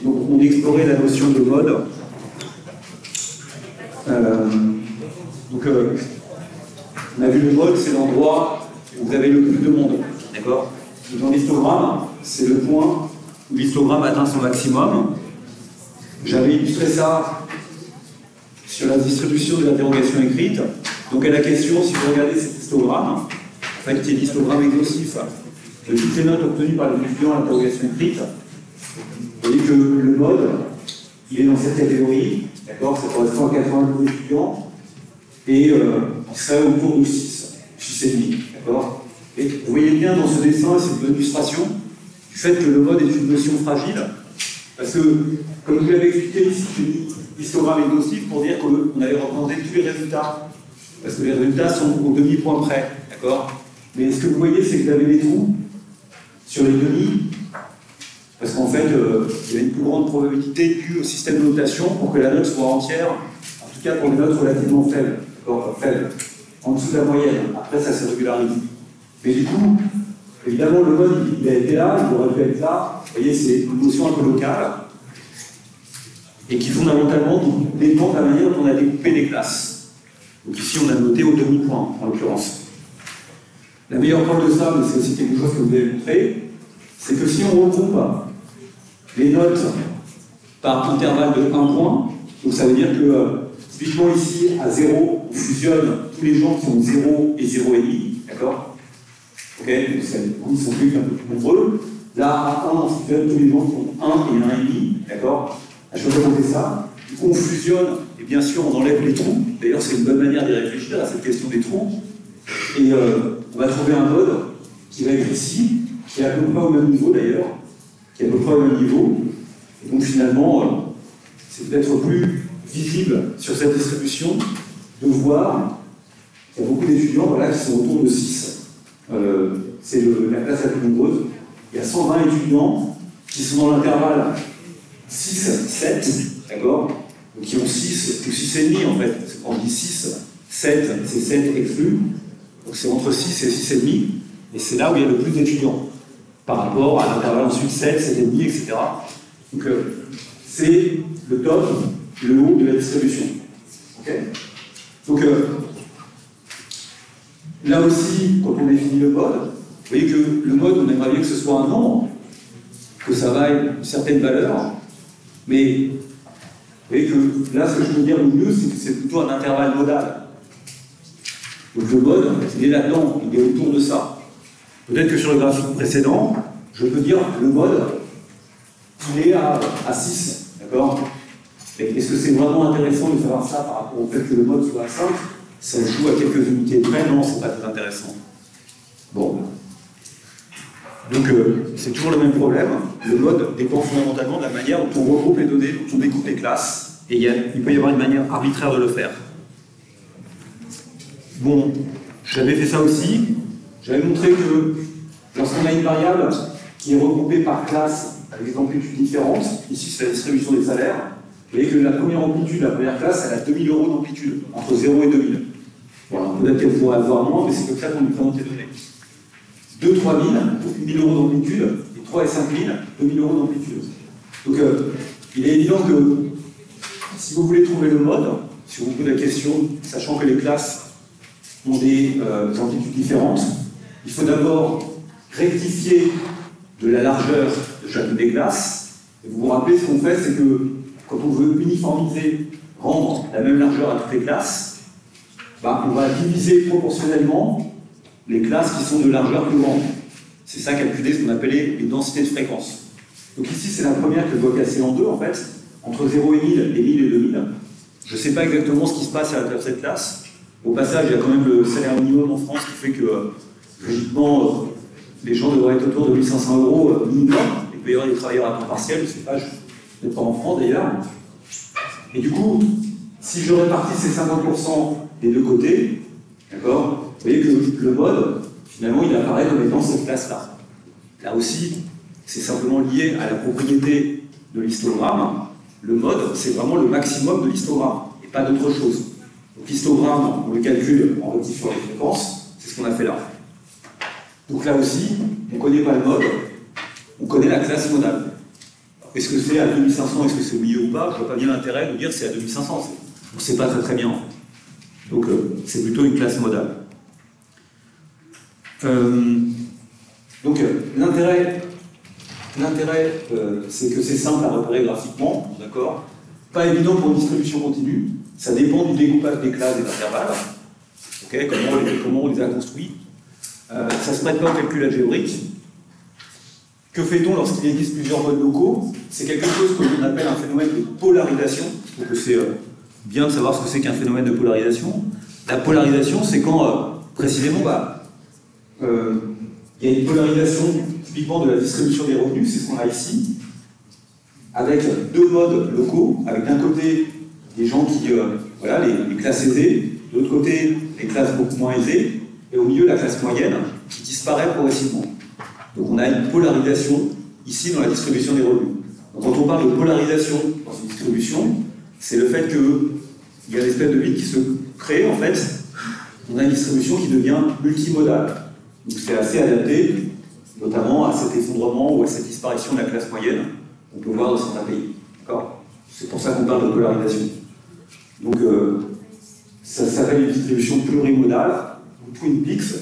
Donc on explorait la notion de mode. On a vu le mode, c'est l'endroit où vous avez le plus de monde. D'accord? Dans l'histogramme, c'est le point où l'histogramme atteint son maximum. J'avais illustré ça sur la distribution de l'interrogation écrite. Donc à la question, si vous regardez cet histogramme, en fait, qui est l'histogramme exhaustif de toutes les notes obtenues par les étudiants à l'interrogation écrite, vous voyez que le mode, il est dans cette catégorie, d'accord? Ça correspond à 92 étudiants, et il serait autour de 6,5, d'accord? Et vous voyez bien dans ce dessin, cette illustration, du fait que le mode est une notion fragile, parce que, comme je vous l'avais expliqué ici, j'ai mis histogramme exhaustif pour dire qu'on avait représenté tous les résultats, parce que les résultats sont au demi-point près, d'accord? Mais ce que vous voyez, c'est que vous avez des trous sur les demi, parce qu'en fait, il y a une plus grande probabilité due au système de notation pour que la note soit entière, en tout cas pour les notes relativement faibles, faibles, en dessous de la moyenne. Après, ça se régularise. Mais du coup, évidemment, le mode, il a été là, il aurait pu être là. Vous voyez, c'est une notion un peu locale, et qui fondamentalement dépend de la manière dont on a découpé les classes. Donc ici, on a noté au demi-point, en l'occurrence. La meilleure preuve de ça, mais c'est aussi quelque chose que vous avez montré, c'est que si on regroupe les notes par intervalle de 1 point, donc ça veut dire que typiquement ici, à 0, on fusionne tous les gens qui ont 0 et 0,5, d'accord? Ok, donc ils sont plus un peu plus nombreux. Là, à 1, on fusionne tous les gens qui ont 1 et 1,5, d'accord? Je vais remonter ça. Du coup, on fusionne, et bien sûr, on enlève les trous. D'ailleurs, c'est une bonne manière d'y réfléchir à cette question des trous. Et on va trouver un mode qui va être ici, qui est à peu près au même niveau d'ailleurs, qui est à peu près au même niveau. Et donc finalement, c'est peut-être plus visible sur cette distribution de voir qu'il y a beaucoup d'étudiants voilà, qui sont autour de 6. C'est la classe la plus nombreuse. Il y a 120 étudiants qui sont dans l'intervalle 6-7, d'accord? Donc qui ont 6 ou 6,5 en fait. Quand on dit 6, 7, c'est 7 exclus. Donc c'est entre 6 et 6,5. Et c'est là où il y a le plus d'étudiants. Par rapport à l'intervalle ensuite 7, 7,5, etc. Donc c'est le top, le haut de la distribution. Okay, donc là aussi, quand on définit le mode, vous voyez que le mode, on aimerait bien que ce soit un nombre, que ça vaille une certaine valeur, mais vous voyez que là, ce que je veux dire le mieux, c'est que c'est plutôt un intervalle modal. Donc le mode, il est là-dedans, il est autour de ça. Peut-être que sur le graphique précédent, je peux dire le mode, il est à 6, d'accord? Est-ce que c'est vraiment intéressant de savoir ça par rapport au fait que le mode soit à 5? Ça joue à quelques unités près, non, c'est pas très intéressant. Bon. Donc c'est toujours le même problème. Le mode dépend fondamentalement de la manière dont on regroupe les données, dont on découpe les classes, et il peut y avoir une manière arbitraire de le faire. Bon, j'avais fait ça aussi. J'avais montré que lorsqu'on a une variable qui est regroupée par classe avec des amplitudes différentes, ici c'est la distribution des salaires, vous voyez que la première amplitude, la première classe, elle a 2000 € d'amplitude, entre 0 et 2000. Voilà, peut-être qu'elle pourrait avoir moins, mais c'est comme ça qu'on lui présente les données. 2, 3000, 1000 € d'amplitude, et 3 et 5000, 2000 € d'amplitude. Donc il est évident que si vous voulez trouver le mode, si on vous pose la question, sachant que les classes ont des amplitudes différentes, il faut d'abord rectifier de la largeur de chacune des classes. Et vous vous rappelez, ce qu'on fait, c'est que quand on veut uniformiser, rendre la même largeur à toutes les classes, on va diviser proportionnellement les classes qui sont de largeur plus grande. C'est ça calculer ce qu'on appelait les densités de fréquence. Donc ici, c'est la première que je dois casser en deux, en fait, entre 0 et 1000 et 1000 et 2000. Je ne sais pas exactement ce qui se passe à l'intérieur de cette classe. Au passage, il y a quand même le salaire minimum en France qui fait que, logiquement, les gens devraient être autour de 1500 € minimum. Il peut y avoir des travailleurs à temps partiel, je ne sais pas, je ne sais pas en France d'ailleurs. Et du coup, si je répartis ces 50% des deux côtés, d'accord, vous voyez que le mode, finalement, il apparaît comme étant cette classe-là. Là aussi, c'est simplement lié à la propriété de l'histogramme. Le mode, c'est vraiment le maximum de l'histogramme, et pas d'autre chose. Donc l'histogramme, on le calcule en rectifiant les fréquences, c'est ce qu'on a fait là. Donc là aussi, on ne connaît pas le mode, on connaît la classe modale. est-ce que c'est à 2500, est-ce que c'est au milieu ou pas? Je vois pas bien l'intérêt de dire c'est à 2500. C'est pas très bien. Donc c'est plutôt une classe modale. Donc l'intérêt, c'est que c'est simple à repérer graphiquement, d'accord? Pas évident pour une distribution continue. Ça dépend du découpage des classes et des intervalles. Okay, comment on les a construits. Ça se prête pas au calcul algébrique. Que fait-on lorsqu'il existe plusieurs modes locaux? C'est quelque chose que l'on appelle un phénomène de polarisation. Je trouve que c'est bien de savoir ce que c'est qu'un phénomène de polarisation. La polarisation, c'est quand, précisément, il y a une polarisation typiquement de la distribution des revenus, c'est ce qu'on a ici, avec deux modes locaux, avec d'un côté des gens qui, voilà, les classes aisées, de l'autre côté les classes beaucoup moins aisées, et au milieu la classe moyenne qui disparaît progressivement. Donc on a une polarisation ici dans la distribution des revenus. Donc quand on parle de polarisation dans une distribution, c'est le fait qu'il y a une espèce de vide qui se crée, en fait, on a une distribution qui devient multimodale. Donc c'est assez adapté, notamment à cet effondrement ou à cette disparition de la classe moyenne qu'on peut voir dans certains pays. D'accord ? C'est pour ça qu'on parle de polarisation. Donc ça s'appelle une distribution plurimodale, ou Twin Peaks.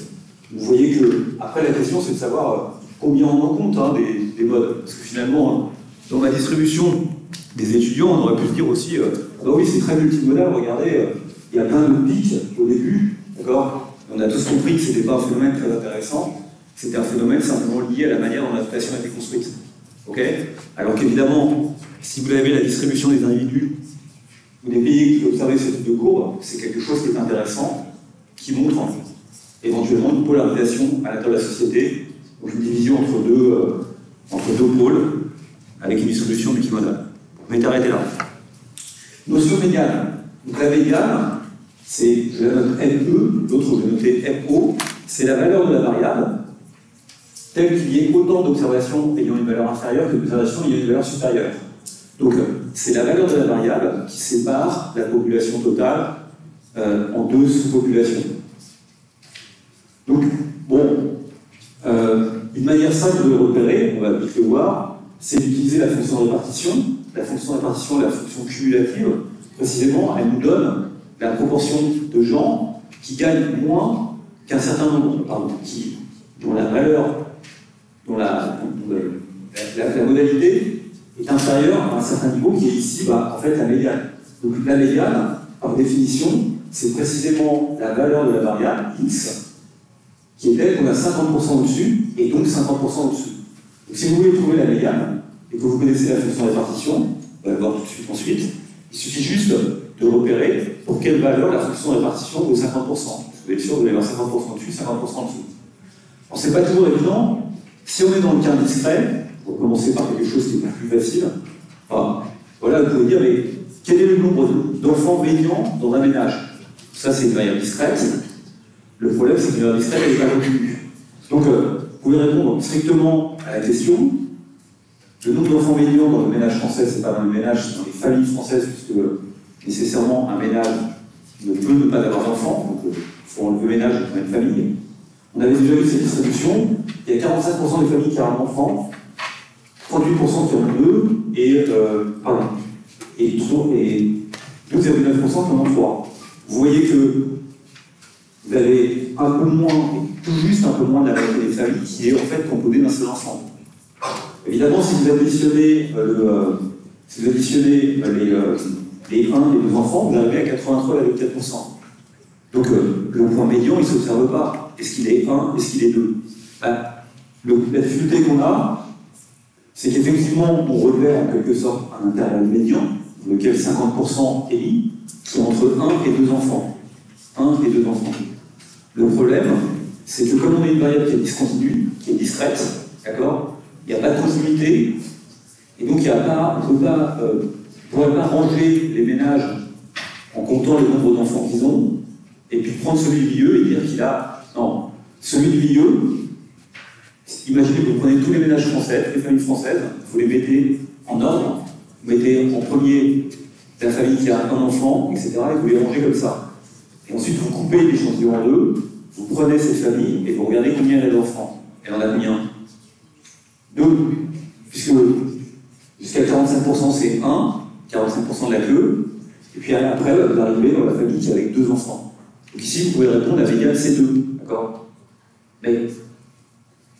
Vous voyez que, après la question c'est de savoir combien on en compte des modes. Parce que finalement, dans ma distribution des étudiants, on aurait pu se dire aussi, ah oui c'est très multimodal, regardez, il y a plein de pics au début, d'accord ? On a tous compris que ce n'était pas un phénomène très intéressant, c'était un phénomène simplement lié à la manière dont l'inflation a été construite. Okay, alors qu'évidemment, si vous avez la distribution des individus ou des pays qui observent ce type de courbe, c'est quelque chose qui est intéressant, qui montre éventuellement une polarisation à l'intérieur de la société, donc une division entre deux pôles, avec une distribution multimodale. Je vais t'arrêter là. Notion médiane. Donc la médiane, c'est, je la note ME, l'autre je vais noter MO, c'est la valeur de la variable, telle qu'il y ait autant d'observations ayant une valeur inférieure que d'observations ayant une valeur supérieure. Donc, c'est la valeur de la variable qui sépare la population totale en deux sous-populations. Donc, bon, une manière simple de le repérer, on va vite le voir, c'est d'utiliser la fonction de répartition. La fonction de répartition est la fonction cumulative. Précisément, elle nous donne la proportion de gens qui gagnent moins qu'un certain nombre, dont la valeur, dont la modalité est inférieure à un certain niveau qui est ici, en fait, la médiane. Donc la médiane, par définition, c'est précisément la valeur de la variable x qui est telle qu'on a 50% au-dessus et donc 50% au-dessus. Donc si vous voulez trouver la médiane et que vous connaissez la fonction de répartition, on va le voir tout de suite ensuite, il suffit juste de repérer pour quelle valeur la fonction de répartition vaut 50%. Vous êtes sûr que vous allez avoir 50% dessus, 50% en dessous. Alors c'est pas toujours évident. Si on est dans le cas discret, pour commencer par quelque chose qui est plus facile, voilà, vous pouvez dire, mais quel est le nombre d'enfants baignant dans un ménage? Ça, c'est une variable discrète. Le problème, c'est qu'une variable discrète, elle n'est pas reconnue. Donc, vous pouvez répondre strictement à la question. Le nombre d'enfants baignant dans le ménage français, c'est pas dans le ménage, c'est dans les familles françaises, puisque nécessairement, un ménage ne peut ne pas avoir d'enfants, donc il faut enlever le ménage pour une famille. On avait déjà vu cette distribution, il y a 45% des familles qui ont un enfant, 38% qui en ont deux, et 12,9% qui en ont trois. Vous voyez que vous avez un peu moins, tout juste un peu moins de la majorité des familles qui est en fait composée d'un seul enfant. Évidemment, si vous additionnez, les 1 et les 2 enfants, vous arrivez à 83,4%. Donc le point médian, il ne s'observe pas. Est-ce qu'il est 1? Est-ce qu'il est 2? La difficulté qu'on a, c'est qu'effectivement, on repère en quelque sorte un intervalle médian, dans lequel 50% est mis, qui est entre 1 et 2 enfants. 1 et 2 enfants. Le problème, c'est que comme on a une variable qui est discontinue, qui est discrète, d'accord, il n'y a pas de continuité, et donc on ne pourrait pas ranger les ménages en comptant le nombre d'enfants qu'ils ont, et puis prendre celui du milieu et dire qu'il a... Non, celui du milieu, imaginez que vous prenez tous les ménages français, toutes les familles françaises, vous les mettez en ordre, vous mettez en premier la famille qui a un enfant, etc., et vous les rangez comme ça. Et ensuite, vous coupez l'échantillon en deux, vous prenez cette famille et vous regardez combien elle a d'enfants. Elle en a combien? 2. Puisque jusqu'à 45%, 45% c'est 1, 45% de la queue, et puis après, vous arrivez dans la famille qui est avec 2 enfants. Donc ici, vous pouvez répondre, la médiane c'est 2, d'accord? Mais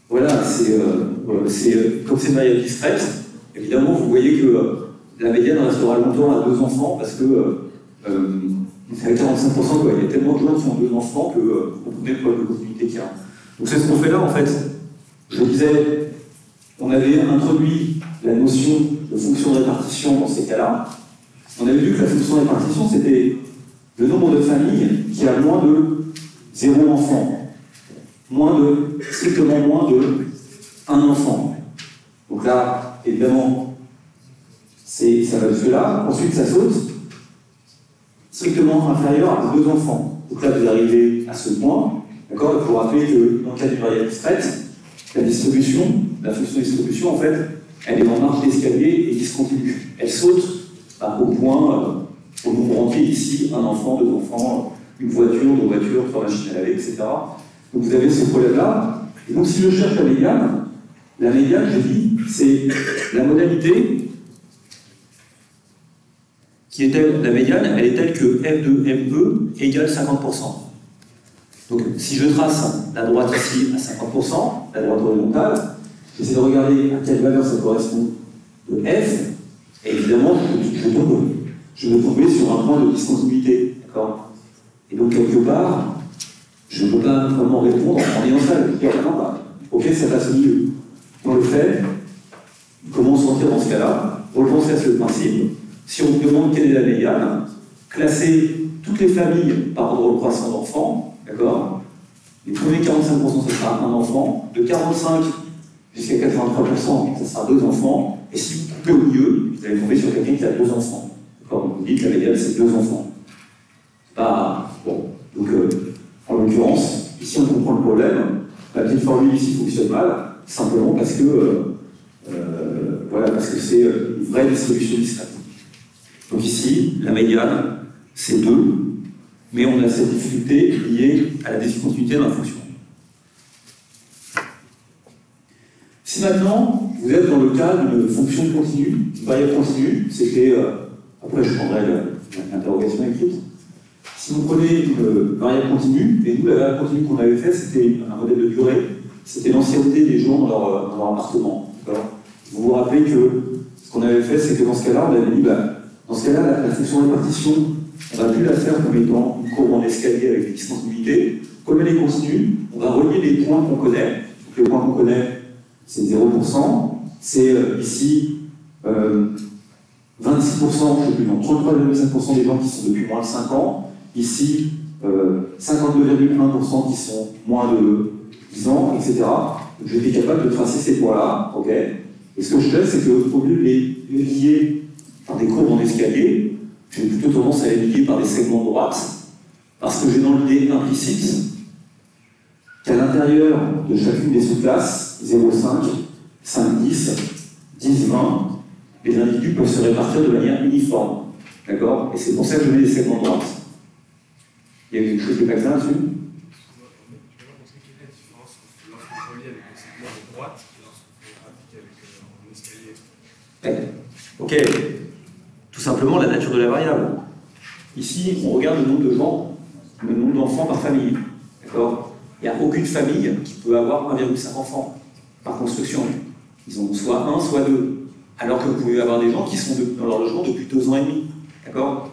voilà, comme c'est une variable discrète, évidemment, vous voyez que la médiane restera longtemps à 2 enfants parce que c'est à 45%, quoi. Il y a tellement de gens qui ont 2 enfants que vous comprenez le problème de continuité qu'il y a. Donc c'est ce qu'on fait là, en fait. Je disais, on avait introduit la notion de fonction de répartition dans ces cas-là. On avait vu que la fonction de répartition, c'était le nombre de familles qui a moins de 0 enfant. Strictement moins de 1 enfant. Donc là, évidemment, ça va jusque-là. Ensuite, ça saute. Strictement inférieur à 2 enfants. Donc là, vous arrivez à ce point. D'accord? Il faut rappeler que dans le cas d'une variable discrète, la fonction de distribution, en fait, elle est en marge d'escalier et discontinue. Elle saute au point, au nombre entier ici, 1 enfant, 2 enfants, une voiture, 2 voitures, 3 machines à laver, etc. Donc vous avez ce problème-là. Et donc si je cherche la médiane, je dis, c'est la modalité qui est telle, la médiane, elle est telle que f de ME égale 50%. Donc si je trace la droite ici à 50%, la droite horizontale, j'essaie de regarder à quelle valeur ça correspond de f, et évidemment, je vais tomber sur un point de discontinuité. D'accord? Et donc quelque part, je ne peux pas vraiment répondre en ayant ça. Je dis, non, ok, ça passe au milieu. Dans le fait, comment sortir dans ce cas-là? Repensez à ce principe. Si on vous demande quelle est la médiane, classer toutes les familles par ordre croissant d'enfants, d'accord? Les premiers 45%, ce sera 1 enfant. De 45 jusqu'à 83%, ce sera 2 enfants. Et si vous coupez au milieu, vous allez tomber sur quelqu'un qui a 2 enfants. D'accord? Donc vous dites que la médiane, c'est 2 enfants. C'est pas... Bon. Donc, en l'occurrence, ici on comprend le problème. La petite formule ici fonctionne mal, simplement parce que parce que c'est une vraie distribution discrète. Donc ici, la médiane, c'est 2, mais on a cette difficulté liée à la discontinuité dans la fonction. Si maintenant, vous êtes dans le cas d'une fonction continue, une variable continue, c'était... après, je prendrai l'interrogation écrite. Si vous prenez une variable continue, et nous, la variable continue qu'on avait fait, c'était un modèle de durée, c'était l'ancienneté des gens dans leur appartement. Vous vous rappelez que ce qu'on avait fait, c'est que dans ce cas-là, on avait dit, dans ce cas-là, la fonction de répartition, on va plus la faire comme étant une courbe en escalier avec des discontinuités. Comme elle est continue, on va relier les points qu'on connaît. Donc, les points qu'on connaît, c'est 0%. C'est ici 26%, je ne sais plus, donc 33,5% des gens qui sont depuis moins de 5 ans. Ici, 52,1% qui sont moins de 10 ans, etc. Donc, j'ai été capable de tracer ces points-là. Ok. Et ce que je fais, c'est qu'au lieu de les lier par des courbes en escalier, j'ai plutôt tendance à les lier par des segments de droite, parce que j'ai dans l'idée implicite qu'à l'intérieur de chacune des sous-classes, 0,5, 5, 10, 10, 20, les individus peuvent se répartir de manière uniforme. D'accord? Et c'est pour ça que je mets des segments de droite. Il y a quelque chose qui n'est pas clair là-dessus? Ok, tout simplement la nature de la variable. Ici, on regarde le nombre de gens, le nombre d'enfants par famille. D'accord? Il n'y a aucune famille qui peut avoir 1,5 enfants par construction. Ils en ont soit 1, soit 2. Alors que vous pouvez avoir des gens qui sont dans leur logement depuis 2 ans et demi. D'accord?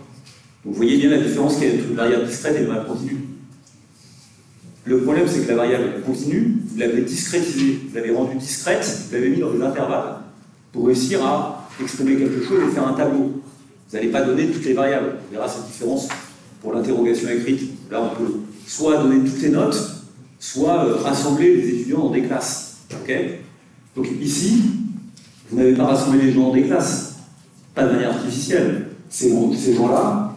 Vous voyez bien la différence qu'il y a entre une variable discrète et une variable continue. Le problème, c'est que la variable continue, vous l'avez discrétisée, vous l'avez rendue discrète, vous l'avez mis dans des intervalles pour réussir à exprimer quelque chose et faire un tableau. Vous n'allez pas donner toutes les variables. On verra cette différence pour l'interrogation écrite. Là, on peut soit donner toutes les notes, soit rassembler les étudiants dans des classes. Okay? Donc ici, vous n'avez pas rassemblé les gens dans des classes, pas de manière artificielle. Ces gens-là,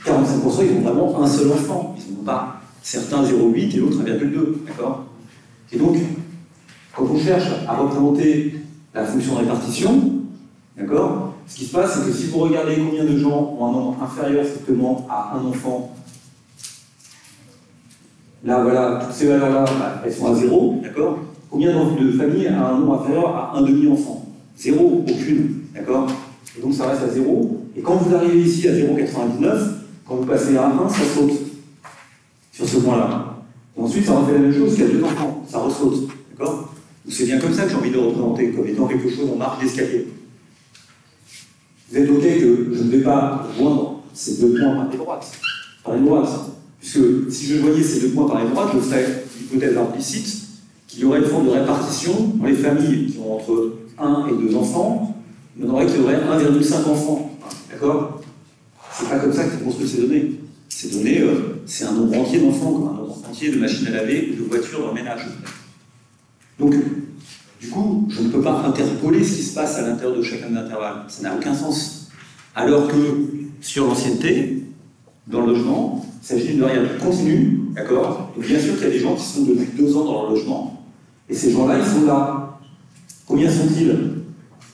45%, ils ont vraiment un seul enfant. Ils n'ont pas certains 0,8 et l'autre 1,2. D'accord? Et donc, quand on cherche à représenter la fonction de répartition, d'accord, ce qui se passe, c'est que si vous regardez combien de gens ont un nombre inférieur strictement à un enfant, là, voilà, toutes ces valeurs-là, elles sont à 0, d'accord? Combien de familles a un nombre inférieur à un demi-enfant? 0, aucune, d'accord? et donc ça reste à 0. Et quand vous arrivez ici à 0,99, quand vous passez à 1, ça saute sur ce point-là. Et ensuite, ça refait la même chose qu'il y a 2 enfants, ça ressaute. D'accord? C'est bien comme ça que j'ai envie de le représenter, comme étant quelque chose en marge d'escalier. Vous êtes OK que je ne vais pas joindre ces 2 points par une droite, puisque si je joignais ces 2 points par une droite, je ferais l'hypothèse implicite qu'il y aurait une forme de répartition dans les familles qui ont entre 1 et 2 enfants, il y en aurait qui auraient 1,5 enfants. D'accord? C'est pas comme ça que tu construis ces données. Ces données, c'est un nombre entier d'enfants, comme un nombre entier de machines à laver ou de voitures dans le ménage. Donc, du coup, je ne peux pas interpoler ce qui se passe à l'intérieur de chacun de l'intervalle. Ça n'a aucun sens. Alors que, sur l'ancienneté, dans le logement, il s'agit d'une variable continue, d'accord? Et bien sûr qu'il y a des gens qui sont depuis 2 ans dans leur logement, et ces gens-là, ils sont là. Combien sont-ils?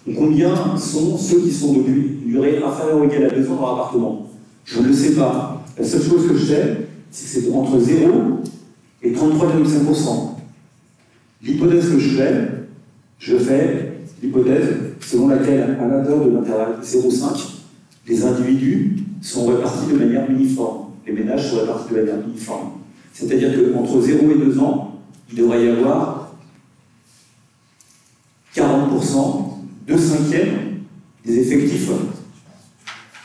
Et combien sont ceux qui sont depuis une durée inférieure ou égale à 2 ans dans leur appartement? Je ne le sais pas. La seule chose que je sais, c'est que c'est entre 0 et 33,5%. L'hypothèse que je fais l'hypothèse selon laquelle, à l'intérieur de l'intervalle 0,5, les individus sont répartis de manière uniforme. Les ménages sont répartis de manière uniforme. C'est-à-dire qu'entre 0 et 2 ans, il devrait y avoir 40%, 2/5 des effectifs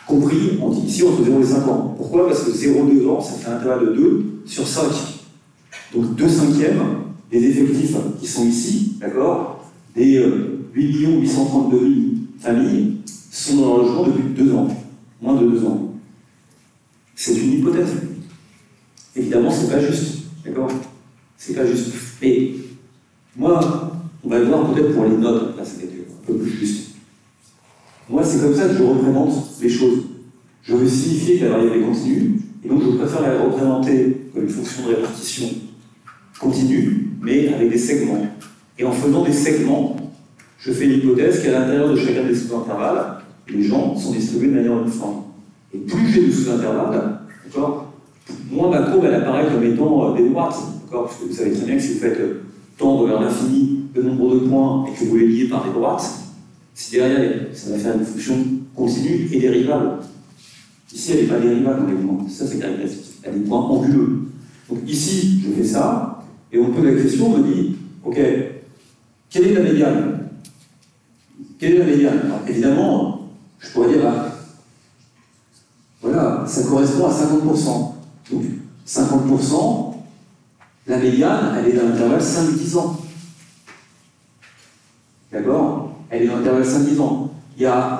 compris ici entre 0 et 5 ans. Pourquoi? Parce que 0,2 ans, ça fait un intervalle de 2 sur 5. Donc 2/5 des effectifs qui sont ici, d'accord, des 8 832 000 familles sont dans leur logement depuis 2 ans, moins de 2 ans. C'est une hypothèse. Évidemment, c'est pas juste, d'accord? C'est pas juste. Et moi, on va le voir peut-être pour les notes, là ça va être un peu plus juste. Moi, c'est comme ça que je représente les choses. Je veux signifier que la variable est continue, et donc je préfère la représenter comme une fonction de répartition continue, mais avec des segments. Et en faisant des segments, je fais l'hypothèse qu'à l'intérieur de chacun des sous-intervalles, les gens sont distribués de manière uniforme. Et plus j'ai de sous-intervalles, d'accord, moins ma courbe elle apparaît comme étant des droites, d'accord, parce que vous savez très bien que si vous faites tendre vers l'infini le nombre de points et que vous les liez par des droites, si derrière ça va faire une fonction continue et dérivable. Ici, elle n'est pas dérivable, évidemment. Ça, c'est caractéristique. Elle a des points anguleux. Donc ici, je fais ça, et on me pose la question, on me dit, ok, quelle est la médiane? Quelle est la médiane? Alors, évidemment, je pourrais dire, voilà, ça correspond à 50%. Donc, 50%, la médiane, elle est dans l'intervalle 5-10 ans. D'accord? Elle est dans l'intervalle 5-10 ans. Il y a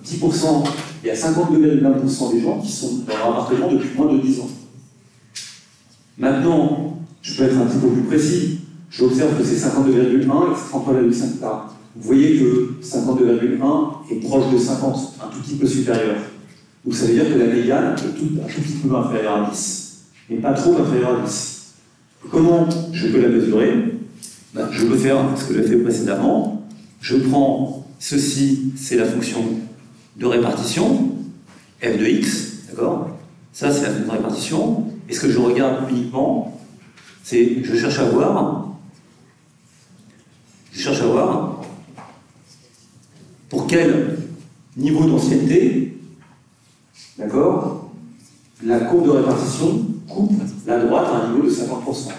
10%, il y a 52,1% des gens qui sont dans leur appartement depuis moins de 10 ans. Maintenant, je peux être un petit peu plus précis. J'observe que c'est 52,1 et que c'est 33,5. Vous voyez que 52,1 est proche de 50, un tout petit peu supérieur. Donc ça veut dire que la médiane est un tout petit peu inférieure à 10, mais pas trop inférieure à 10. Comment je peux la mesurer? Je peux faire ce que j'ai fait précédemment. Je prends ceci, c'est la fonction de répartition, f de x, d'accord? Ça, c'est la fonction de répartition. Et ce que je regarde uniquement, c'est je cherche à voir pour quel niveau d'ancienneté, d'accord, la courbe de répartition coupe la droite à un niveau de 50%.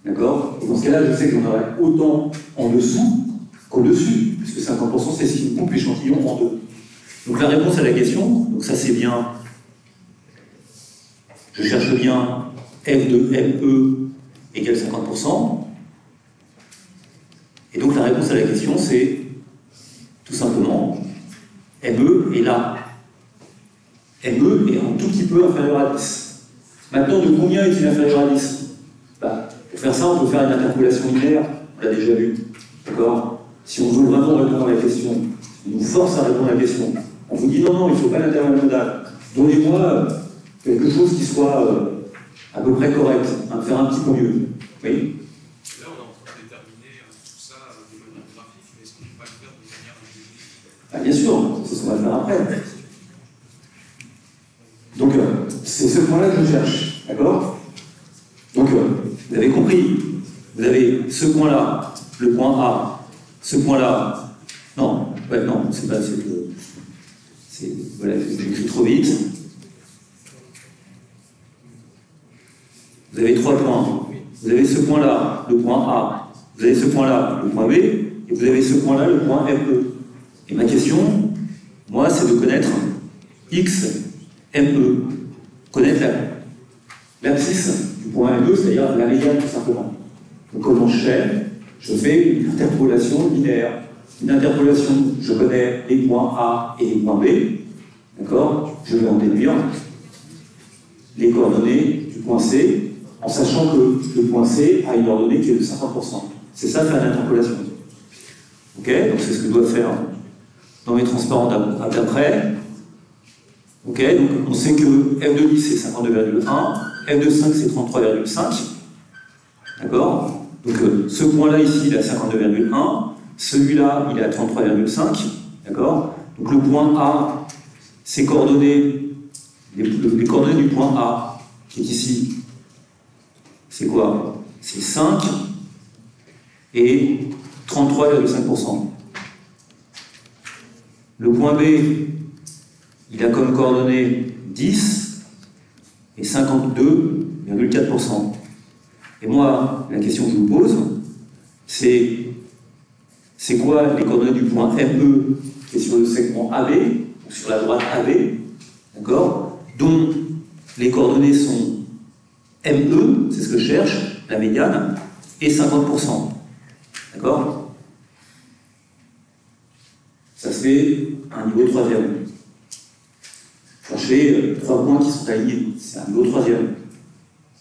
D'accord? Et dans ce cas-là, je sais que j'en aurai autant en dessous qu'au-dessus, puisque 50% c'est ce qui me coupe l'échantillon en deux. Donc la réponse à la question, donc ça c'est bien, je cherche bien f de ME égale 50%. Et donc la réponse à la question c'est tout simplement ME est là. ME est un tout petit peu inférieur à 10. Maintenant, de combien est-il inférieur à 10? Pour faire ça, on peut faire une interpolation linéaire, on l'a déjà vu. D'accord? Si on veut vraiment répondre à la question, on nous force à répondre à la question. On vous dit non, il ne faut pas l'intervalle modal. Donnez-moi quelque chose qui soit à peu près correct, faire un petit peu mieux. Oui? Là, on est en train de déterminer tout ça de manière graphique, mais est-ce qu'on ne peut pas le faire de manière algébrique? Bien sûr, c'est ce qu'on va faire après. Donc, c'est ce point-là que je cherche. D'accord? Donc, vous avez compris. Vous avez ce point-là, le point A, ce point-là. Non, Ouais, non, c'est pas... Voilà, j'écris trop vite. Vous avez 3 points. Vous avez ce point-là, le point A. Vous avez ce point-là, le point B. Et vous avez ce point-là, le point ME. Et ma question, moi, c'est de connaître X, ME. Connaître l'abscisse du point ME, c'est-à-dire la médiane, tout simplement. Donc, comment je fais? Je fais une interpolation linéaire. Une interpolation, je connais les points A et les points B. D'accord? Je vais en déduire les coordonnées du point C, en sachant que le point C a une ordonnée qui est de 50%. C'est ça, faire l'interpolation. Ok? Donc c'est ce que je dois faire dans mes transparents d'après. Ok? Donc on sait que f de 10 c'est 52,1, f de 5 c'est 33,5. D'accord? Donc ce point-là ici il est à 52,1, celui-là il est à 33,5. D'accord? Donc le point A, ses coordonnées, les coordonnées du point A, qui est ici, c'est quoi? C'est 5 et 33,5%. Le point B, il a comme coordonnées 10 et 52,4%. Et moi, la question que je vous pose, c'est quoi les coordonnées du point ME qui est sur le segment AB, ou sur la droite AB, d'accord, dont les coordonnées sont ME, c'est ce que je cherche, la médiane, et 50%. D'accord? Ça se fait un niveau 3e. Cherchez 3 points qui sont alignés, c'est un niveau 3e.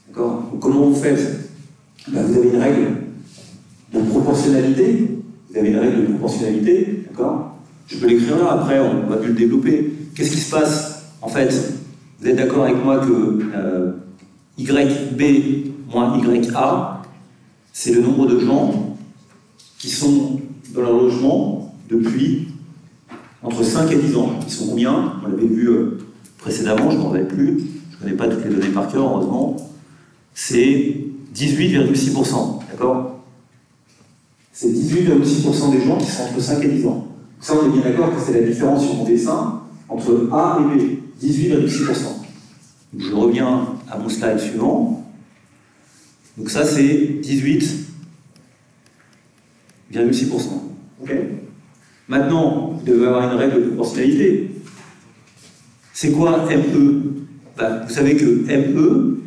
D'accord? Donc comment vous faites? Ben, vous avez une règle de proportionnalité. Vous avez une règle de proportionnalité, d'accord? Je peux l'écrire là, après on va plus le développer. Qu'est-ce qui se passe? En fait, vous êtes d'accord avec moi que YB moins YA, c'est le nombre de gens qui sont dans leur logement depuis entre 5 et 10 ans. Ils sont combien? On l'avait vu précédemment, je ne m'en rappelle plus. Je ne connais pas toutes les données par cœur, heureusement. C'est 18,6%, d'accord? C'est 18,6% des gens qui sont entre 5 et 10 ans. Donc ça, on est bien d'accord que c'est la différence sur mon dessin entre A et B, 18,6%. Je reviens à mon slide suivant. Donc ça, c'est 18,6%. Ok? Maintenant, vous devez avoir une règle de proportionnalité. C'est quoi ME? Ben, vous savez que ME,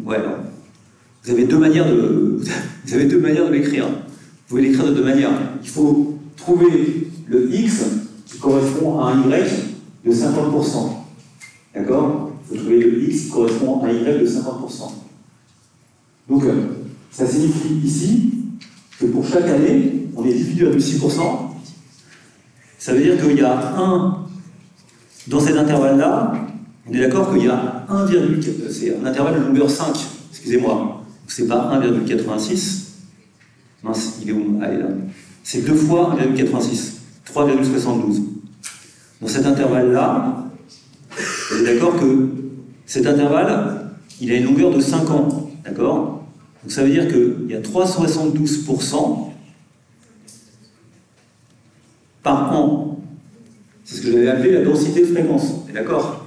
ouais, non. Vous avez deux manières de l'écrire. Vous pouvez l'écrire de deux manières. Il faut trouver le X qui correspond à un Y de 50%. D'accord? Il faut trouver le X qui correspond à un Y de 50%. Donc, ça signifie ici que pour chaque année, on est 18,6%. Ça veut dire qu'il y a dans cet intervalle-là, on est d'accord qu'il y a c'est un intervalle de longueur 5, excusez-moi. C'est pas 1,86. Mince, il est où? Ah, il est là. C'est 2 fois 1,86. 3,72. Dans cet intervalle-là, vous êtes d'accord que cet intervalle, il a une longueur de 5 ans. D'accord? Donc ça veut dire qu'il y a 3,72% par an. C'est ce que j'avais appelé la densité de fréquence. D'accord?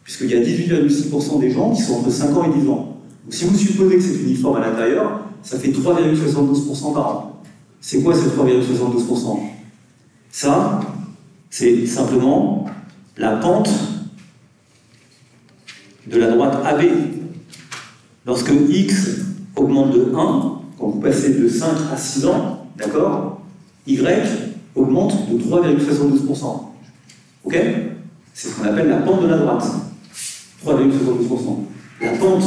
Puisqu'il y a 18,6% des gens qui sont entre 5 ans et 10 ans. Donc si vous supposez que c'est uniforme à l'intérieur, ça fait 3,72% par an. C'est quoi ces 3,72%? Ça, c'est simplement la pente de la droite AB. Lorsque X augmente de 1, quand vous passez de 5 à 6 ans, d'accord, Y augmente de 3,72%. Ok? C'est ce qu'on appelle la pente de la droite. 3,72%. La pente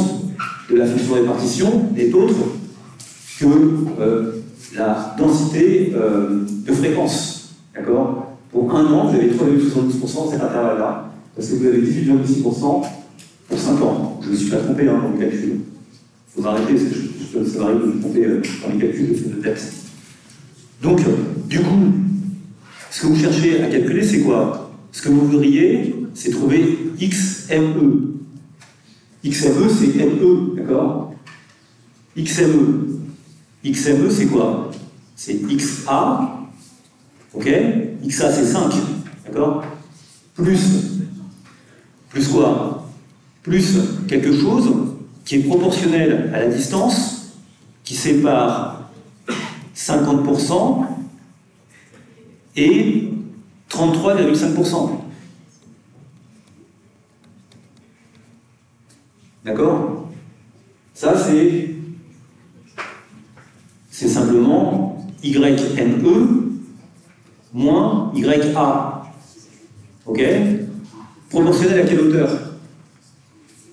de la fonction répartition n'est autre que la densité de fréquence. D'accord? Pour un an, vous avez 3,72% cet intervalle-là, parce que vous avez 18,6% pour 5 ans. Je ne me suis pas trompé dans le calcul. Il faut m'arrêter, parce que ça m'arrive de me tromper dans les calculs de texte. Donc, du coup, ce que vous cherchez à calculer, c'est quoi? Ce que vous voudriez, c'est trouver XME. XME, c'est ME, d'accord? XME. XME, c'est quoi? c'est XA, ok? XA c'est 5, d'accord? Plus quoi? Plus quelque chose qui est proportionnel à la distance qui sépare 50% et 33,5%. D'accord? Ça, c'est simplement YNE moins YA. Ok? Proportionnel à quelle hauteur?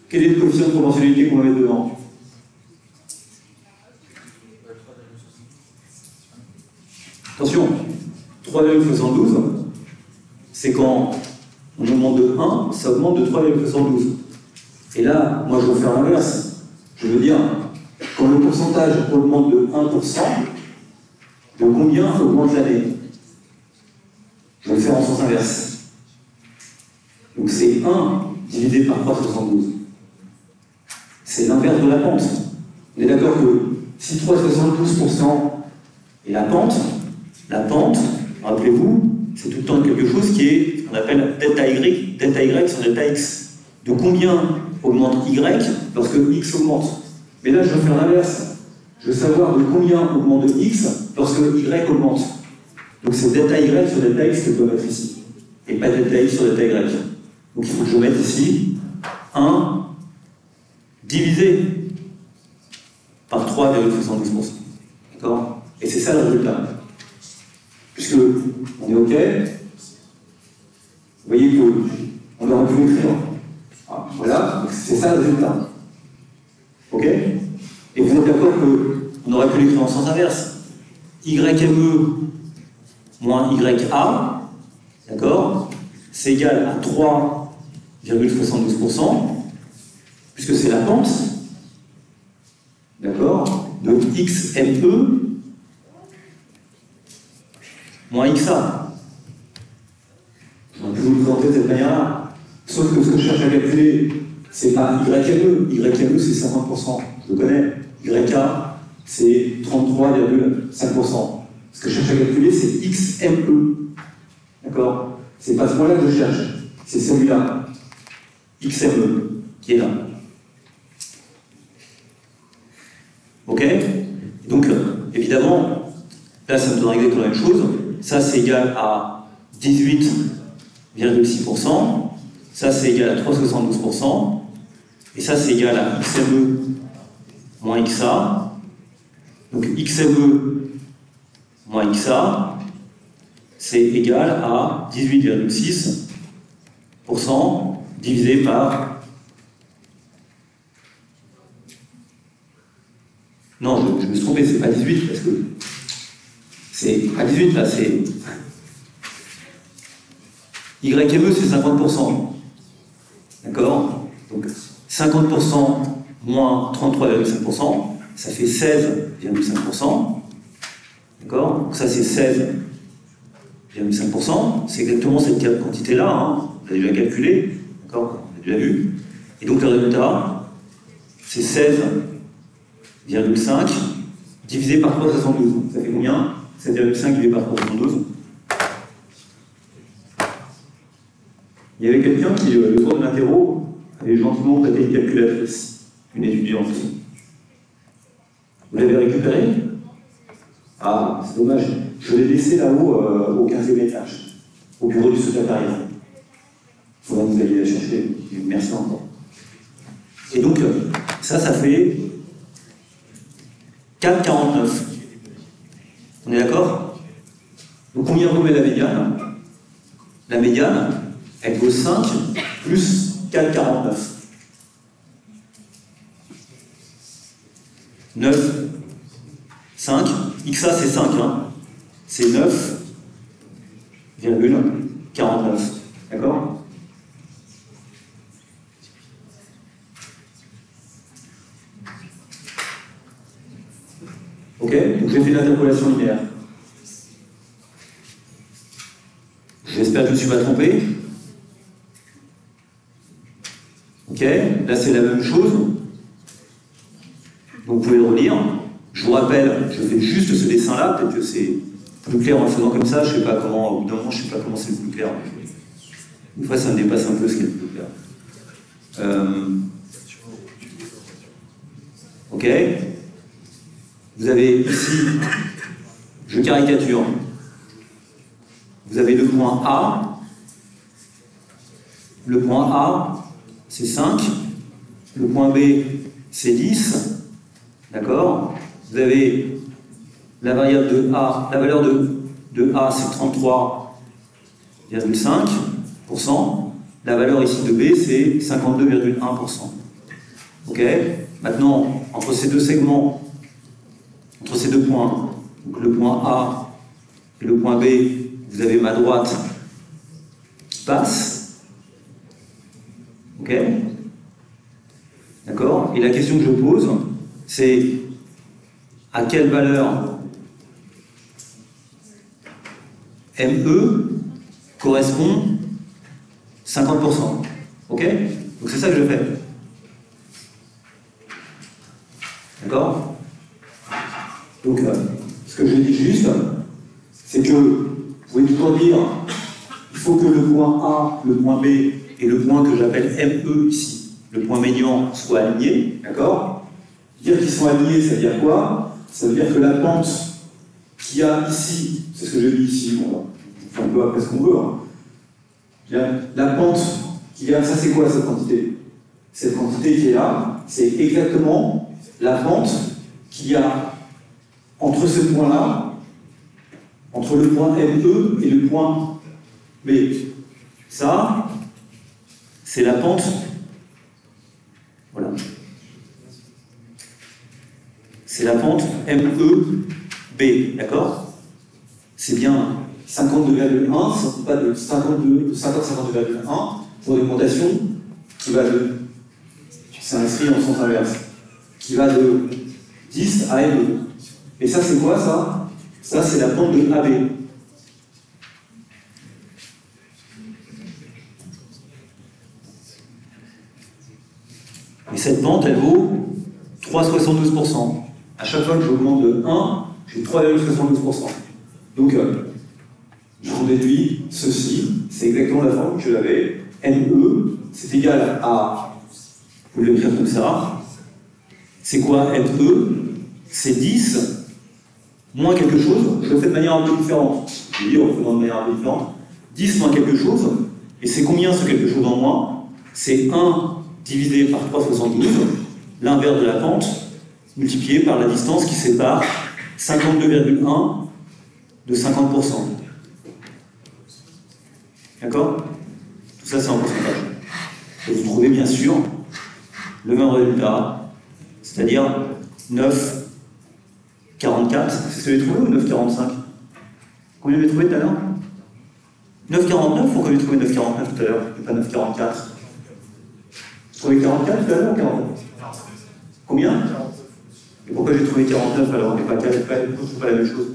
Quel est le coefficient de proportionnalité qu'on va mettre devant? Attention, 3,72, c'est quand on augmente de 1, ça augmente de 3,72. Et là, moi je vais faire l'inverse. Je veux dire, quand le pourcentage augmente de 1%, de combien augmente l'année? Je vais le faire en sens inverse. Donc c'est 1 divisé par 3,72. C'est l'inverse de la pente. On est d'accord que si 3,72% est la pente, rappelez-vous, c'est tout le temps quelque chose qui est ce qu'on appelle delta Y sur delta X. De combien augmente Y lorsque X augmente? Mais là, je veux faire l'inverse. Je veux savoir de combien augmente X lorsque Y augmente. Donc c'est delta Y sur delta X que je dois mettre ici. Et pas delta X sur delta Y. Donc il faut que je mette ici 1 divisé par 3,72%. D'accord? Et c'est ça le résultat. Puisque on est OK, vous voyez qu'on aurait pu écrire. Voilà, c'est ça le résultat. OK? Et vous êtes d'accord qu'on aurait pu l'écrire en sens inverse. YME moins YA, d'accord? C'est égal à 3,72%, puisque c'est la pente, d'accord? Donc XME moins XA. On peut vous le présenter de cette manière-là. Sauf que ce que je cherche à calculer, c'est pas YME. YME, c'est 50%. Je le connais. YA, c'est 33,5%. Ce que je cherche à calculer, c'est XME. D'accord? C'est pas ce point-là que je cherche. C'est celui-là. XME, qui est là. Ok? Donc, évidemment, là, ça me donne exactement la même chose. Ça, c'est égal à 18,6%. Ça, c'est égal à 3,72%. Et ça, c'est égal à XME moins XA. Donc, XME moins XA, c'est égal à 18,6% divisé par... Non, je me suis trompé, c'est pas 18, parce que... C'est pas 18, là, c'est... YME, c'est 50%. D'accord? Donc, 50% moins 33,5%, ça fait 16,5%. D'accord? Donc ça, c'est 16,5%. C'est exactement cette quantité-là, hein. On l'a déjà calculé. D'accord? On l'a déjà vu. Et donc, le résultat, c'est 16,5 divisé par 3,72. Ça fait combien? 7,5 divisé par 3,72. Il y avait quelqu'un qui, le soir de l'interro, avait gentiment prêté une calculatrice, une étudiante. Vous l'avez récupérée? Ah, c'est dommage. Je l'ai laissé là-haut, au 15e étage, au bureau du secrétariat. Il faudra que vous alliez la chercher. Merci encore. Et donc, ça fait 4,49. On est d'accord? Donc, combien remet la médiane? La médiane, elle vaut 5 plus 4,49. 9, 5, XA c'est 5, hein. C'est 9,49. D'accord? Ok? Donc j'ai fait l'interpolation linéaire. J'espère que je ne me suis pas trompé. Ok? Là c'est la même chose. Donc vous pouvez le relire. Je vous rappelle, je fais juste ce dessin-là, peut-être que c'est plus clair en le faisant comme ça, je sais pas comment, au bout d'un moment, je sais pas comment c'est le plus clair. Une fois, ça me dépasse un peu ce qui est le plus clair. Ok. Vous avez ici, je caricature, vous avez le point A. Le point A, c'est 5. Le point B, c'est 10. D'accord? Vous avez la variable de A, la valeur de A, c'est 33,5%. La valeur ici de B, c'est 52,1%. Ok? Maintenant, entre ces deux segments, entre ces deux points, donc le point A et le point B, vous avez ma droite qui passe. Ok? D'accord? Et la question que je pose, c'est à quelle valeur ME correspond 50%. Ok? Donc c'est ça que je fais. D'accord? Donc, ce que je dis juste, c'est que vous pouvez toujours dire il faut que le point A, le point B et le point que j'appelle ME ici, le point médian, soient alignés. D'accord? Dire qu'ils sont alignés, ça veut dire quoi? Ça veut dire que la pente qu'il y a ici, c'est ce que j'ai dit ici, on fait un peu après ce qu'on veut. Hein. La pente qu'il y a, ça c'est quoi cette quantité? Cette quantité qui est là, c'est exactement la pente qu'il y a entre ce point-là, entre le point ME et le point B. Ça, c'est la pente. Voilà. C'est la pente MEB, d'accord? C'est bien 52,1, ça ne pas de 50,1 pour une augmentation qui va de, c'est inscrit en sens inverse, qui va de 10 à ME. Et ça, c'est quoi ça? Ça, c'est la pente de AB. Et cette pente, elle vaut 3,72%. À chaque fois que j'augmente de 1, j'ai 3,72%. Donc, je vous déduis ceci, c'est exactement la forme que j'avais. ME, c'est égal à, vous pouvez l'écrire comme ça. C'est quoi ME? C'est 10 moins quelque chose. Je le fais de manière un peu différente. Je vais dire en faisant de manière un peu différente. 10 moins quelque chose. Et c'est combien ce quelque chose en moins? C'est 1 divisé par 3,72, l'inverse de la pente, multiplié par la distance qui sépare 52,1 de 50%. D'accord? Tout ça, c'est en pourcentage. Et vous trouvez bien sûr le même résultat, c'est-à-dire 9,44. C'est ce que j'ai trouvé ou 9,45? Combien j'ai trouvé tout à l'heure? 9,49 ou combien j'ai trouvé 9,49 tout à l'heure et pas 9,44? J'ai trouvé 44 tout à l'heure ou 49? Combien? Et pourquoi j'ai trouvé 49 alors et pas 4? C'est pas la même chose.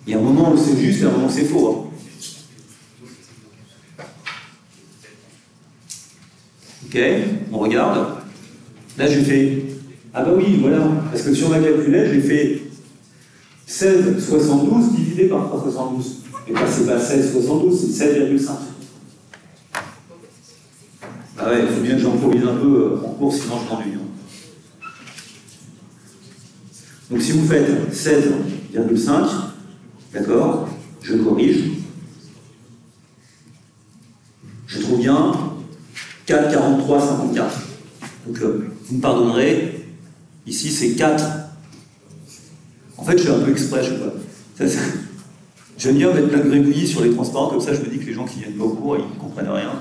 Il y a un moment où c'est juste et un moment où c'est faux. Hein. Ok, on regarde. Là, j'ai fait... Ah bah oui, voilà. Parce que sur ma calculette, j'ai fait 16,72 divisé par 3,72. Et là, c'est pas 16,72, c'est 16,5. Ah ouais, il faut bien que j'improvise un peu en cours, sinon je m'ennuie. Hein. Donc si vous faites 16,5, d'accord, je corrige. Je trouve bien 4,43,54. Donc vous me pardonnerez, ici c'est 4. En fait je fais un peu exprès, je sais pas. J'aime bien mettre plein de gribouillis sur les transparents, comme ça je me dis que les gens qui viennent pas au cours, ils ne comprennent rien.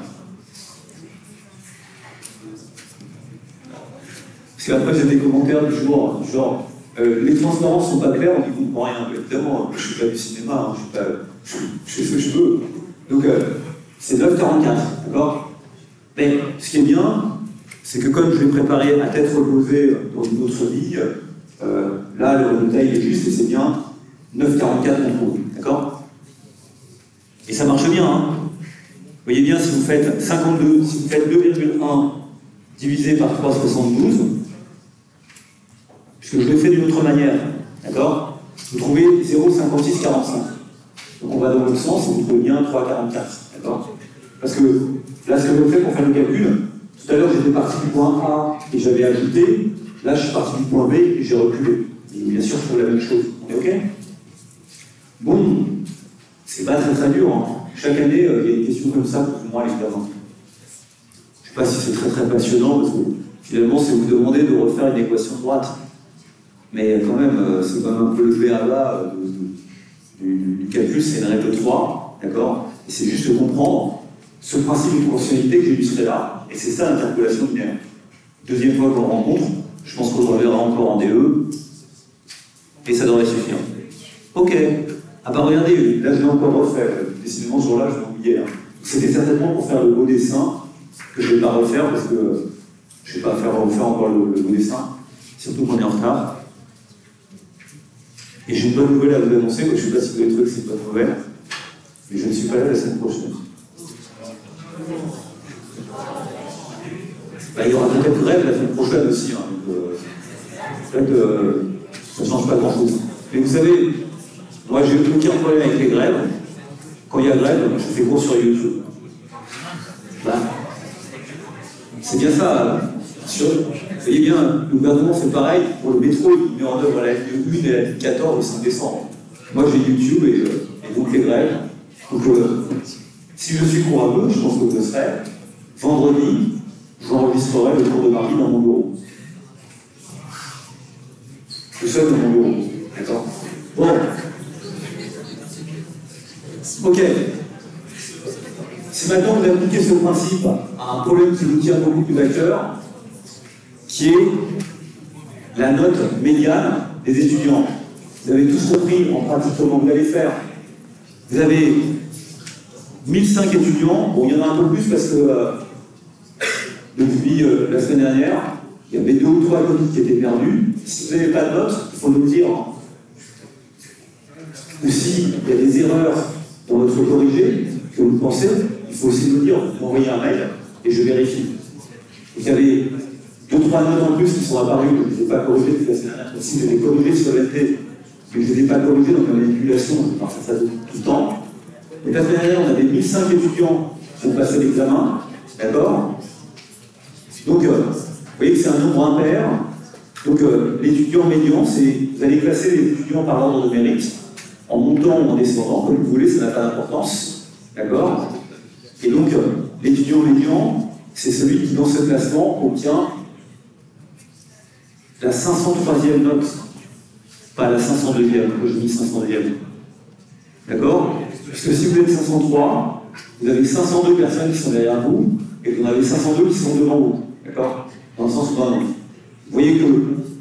Parce qu'après j'ai des commentaires du genre les transparents sont pas clairs, on n'y comprend rien. Évidemment, je ne suis pas du cinéma, hein, je fais ce que je veux. Donc c'est 9,44, d'accord? Mais ce qui est bien, c'est que comme je l'ai préparé à tête reposée dans une autre vie, là le résultat il est juste et c'est bien 9,44 qu'on trouve, d'accord? Et ça marche bien, hein? Vous voyez bien, si vous faites 52, si vous faites 2,1 divisé par 3,72, Puisque je le fais d'une autre manière. D'accord? Vous trouvez 0,5645. Donc on va dans l'autre sens et vous trouvez bien 3,44. D'accord? Parce que là, ce que je fais pour faire le calcul, tout à l'heure j'étais parti du point A et j'avais ajouté. Là, je suis parti du point B et j'ai reculé. Et bien sûr, je trouve la même chose. On est OK? Bon, c'est pas très dur. Hein. Chaque année, il y a des questions comme ça pour moi à l'examen. Je ne sais pas si c'est très passionnant, parce que finalement, c'est vous demander de refaire une équation droite. Mais quand même, c'est quand même un peu le b.a.-ba du calcul, c'est une règle 3, d'accord? Et c'est juste de comprendre ce principe de proportionnalité que j'illustrerai là, et c'est ça l'interpolation linéaire. Deuxième fois qu'on le rencontre, je pense qu'on le reverra encore en DE, et ça devrait suffire. Ok. Ah bah regardez, là je l'ai encore refait, décidément ce jour-là je m'oubliais. Hein. C'était certainement pour faire le beau dessin, que je ne vais pas refaire parce que je ne vais pas refaire encore le beau dessin, surtout qu'on est en retard. Et j'ai une bonne nouvelle à vous annoncer, je ne sais pas si vous avez trouvé que c'est une bonne nouvelle, mais je ne suis pas là la semaine prochaine. Bah, il y aura peut-être grève la semaine prochaine aussi, hein, donc ça ne change pas grand-chose. Mais vous savez, moi, j'ai aucun problème avec les grèves. Quand il y a grève, je fais cours sur YouTube. Bah, c'est bien ça. Vous voyez bien, le gouvernement fait pareil. Pour le métro, il met en œuvre la ligne 1 et la ligne 14 le 5 décembre. Moi, j'ai YouTube et donc les grèves. Donc, si je suis courageux, je pense que je serai. Vendredi, j'enregistrerai le cours de mardi dans mon bureau. Tout seul dans mon bureau. D'accord? Bon. Ok. Si maintenant vous appliquez ce principe à un problème qui vous tient beaucoup plus à cœur, qui est la note médiane des étudiants. Vous avez tous compris en pratique comment vous allez faire. Vous avez 1005 étudiants, bon il y en a un peu plus parce que depuis la semaine dernière, il y avait 2 ou 3 copies qui étaient perdues. Si vous n'avez pas de notes, il faut nous le dire. Ou s'il y a des erreurs dans votre corrigé, que vous pensez, il faut aussi nous dire, vous m'envoyez un mail et je vérifie. Vous avez 2 ou 3 notes en plus qui sont apparues, que je ne les ai pas corrigées depuis la semaine dernière. Si je les ai corrigées sur l'NT, mais je ne les ai pas corrigées dans la manipulation, je vais faire ça tout le temps. Et la semaine dernière, on avait 1005 étudiants qui ont passé l'examen, d'accord? Donc, vous voyez que c'est un nombre impair. Donc, l'étudiant médian, vous allez classer les étudiants par ordre de mérite, en montant ou en descendant, comme vous voulez, ça n'a pas d'importance. D'accord? Et donc, l'étudiant médian, c'est celui qui, dans ce classement, obtient la 503e note, pas la 502e, moi je dis 502e. D'accord? Puisque si vous êtes 503, vous avez 502 personnes qui sont derrière vous, et vous en avez 502 qui sont devant vous. D'accord? Dans le sens où, vous voyez que,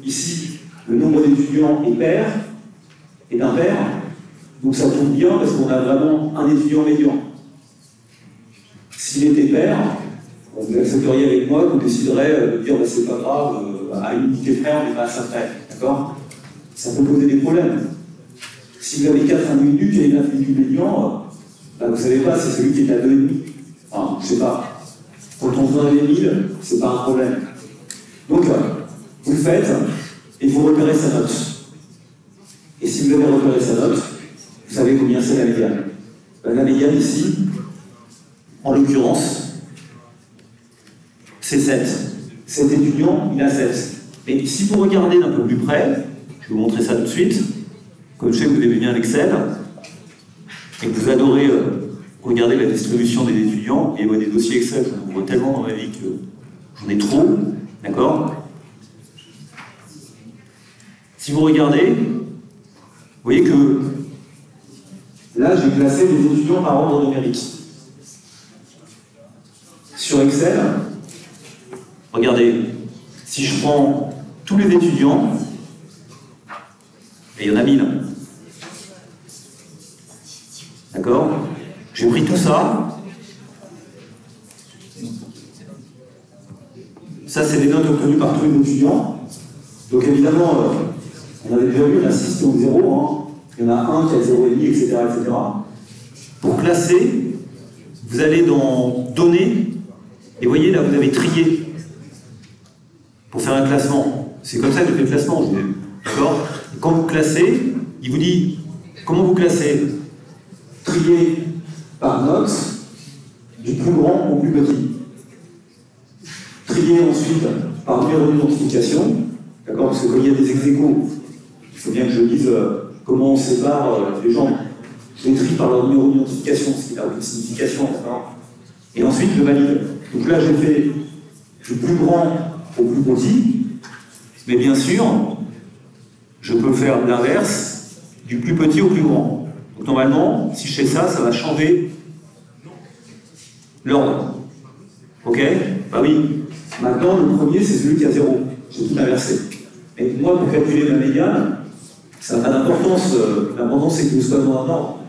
ici, le nombre d'étudiants est pair, et d'impair. Donc ça tombe bien parce qu'on a vraiment un étudiant médian. S'il était pair, vous accepteriez avec moi, vous déciderez de dire bah, c'est pas grave, à une unité près, on n'est pas à ça près. D'accord? Ça peut poser des problèmes. Si vous avez 4 individus qui ont un individu médian, bah, vous ne savez pas, c'est celui qui est à 2,5. Enfin, je ne sais pas. Quand on prend les 1000, ce n'est pas un problème. Donc, vous le faites et vous repérez sa note. Et si vous avez repéré sa note, vous savez combien c'est la médiane. La médiane ici, en l'occurrence, c'est 7. Cet étudiant, il a 7. Et si vous regardez d'un peu plus près, je vais vous montrer ça tout de suite, comme je sais que vous aimez bien l'Excel, et que vous adorez regarder la distribution des étudiants, et moi des dossiers Excel, j'en vois tellement dans ma vie que j'en ai trop, d'accord? Si vous regardez, vous voyez que là, j'ai classé les étudiants par ordre de mérite. Sur Excel, regardez, si je prends tous les étudiants, et il y en a 1000, d'accord? J'ai pris tout ça. Ça, c'est les notes obtenues par tous les étudiants. Donc évidemment, on avait déjà vu, il y en a 6 qui ont 0, hein. Il y en a un qui a 0,5, etc., etc. Pour classer, vous allez dans Données, et vous voyez, là, vous avez trié pour faire un classement. C'est comme ça que je fais le classement. D'accord? Quand vous classez, il vous dit comment vous classez? Trier par note, du plus grand au plus petit. Trier ensuite par numéro d'identification, d'accord? Parce que quand il y a des ex-aequo, il faut bien que je dise comment on sépare les gens. Je les trie par leur numéro d'identification, ce qui n'a aucune signification, d'accord? Et ensuite je valide. Donc là j'ai fait du plus grand au plus petit, mais bien sûr, je peux faire l'inverse, du plus petit au plus grand. Donc normalement, si je fais ça, ça va changer l'ordre. Ok? Bah oui. Maintenant, le premier, c'est celui qui a 0. J'ai tout inversé. Et moi, pour calculer ma médiane, ça n'a pas d'importance. L'important, c'est que ce soit dans un ordre.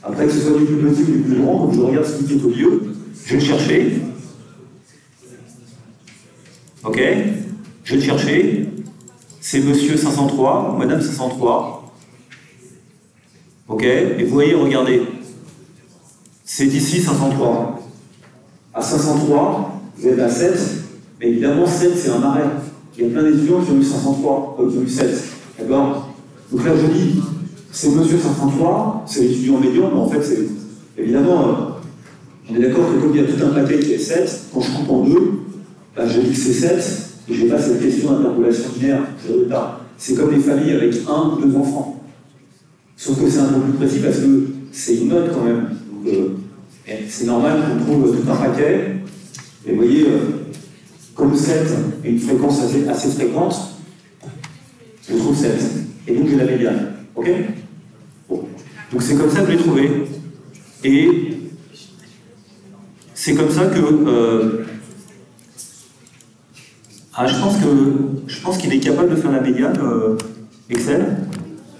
Après, que ce soit du plus petit ou du plus grand, donc je regarde celui qui est au milieu, je vais le chercher. Ok? Je vais le chercher. C'est monsieur 503, ou madame 503. Ok? Et vous voyez, regardez. C'est d'ici 503. À 503, vous êtes à 7, mais évidemment 7 c'est un arrêt. Il y a plein d'étudiants qui ont eu 503, qui ont eu 7. D'accord? Donc là je dis, c'est monsieur 503, c'est l'étudiant médian, mais en fait c'est. Évidemment, on est d'accord que comme il y a tout un paquet qui est 7, quand je coupe en deux, bah, je dis que c'est 7, et je n'ai pas cette question d'interpolation binaire, c'est comme les familles avec 1 ou 2 enfants. Sauf que c'est un peu plus précis parce que c'est une note quand même. Donc, c'est normal qu'on trouve tout un paquet. Et vous voyez, comme 7 est une fréquence assez fréquente, je trouve 7. Et donc j'ai la médiane. Ok? Bon. Donc c'est comme ça que je l'ai trouvé. Et c'est comme ça que. Je pense qu'il est capable de faire la médiane, Excel.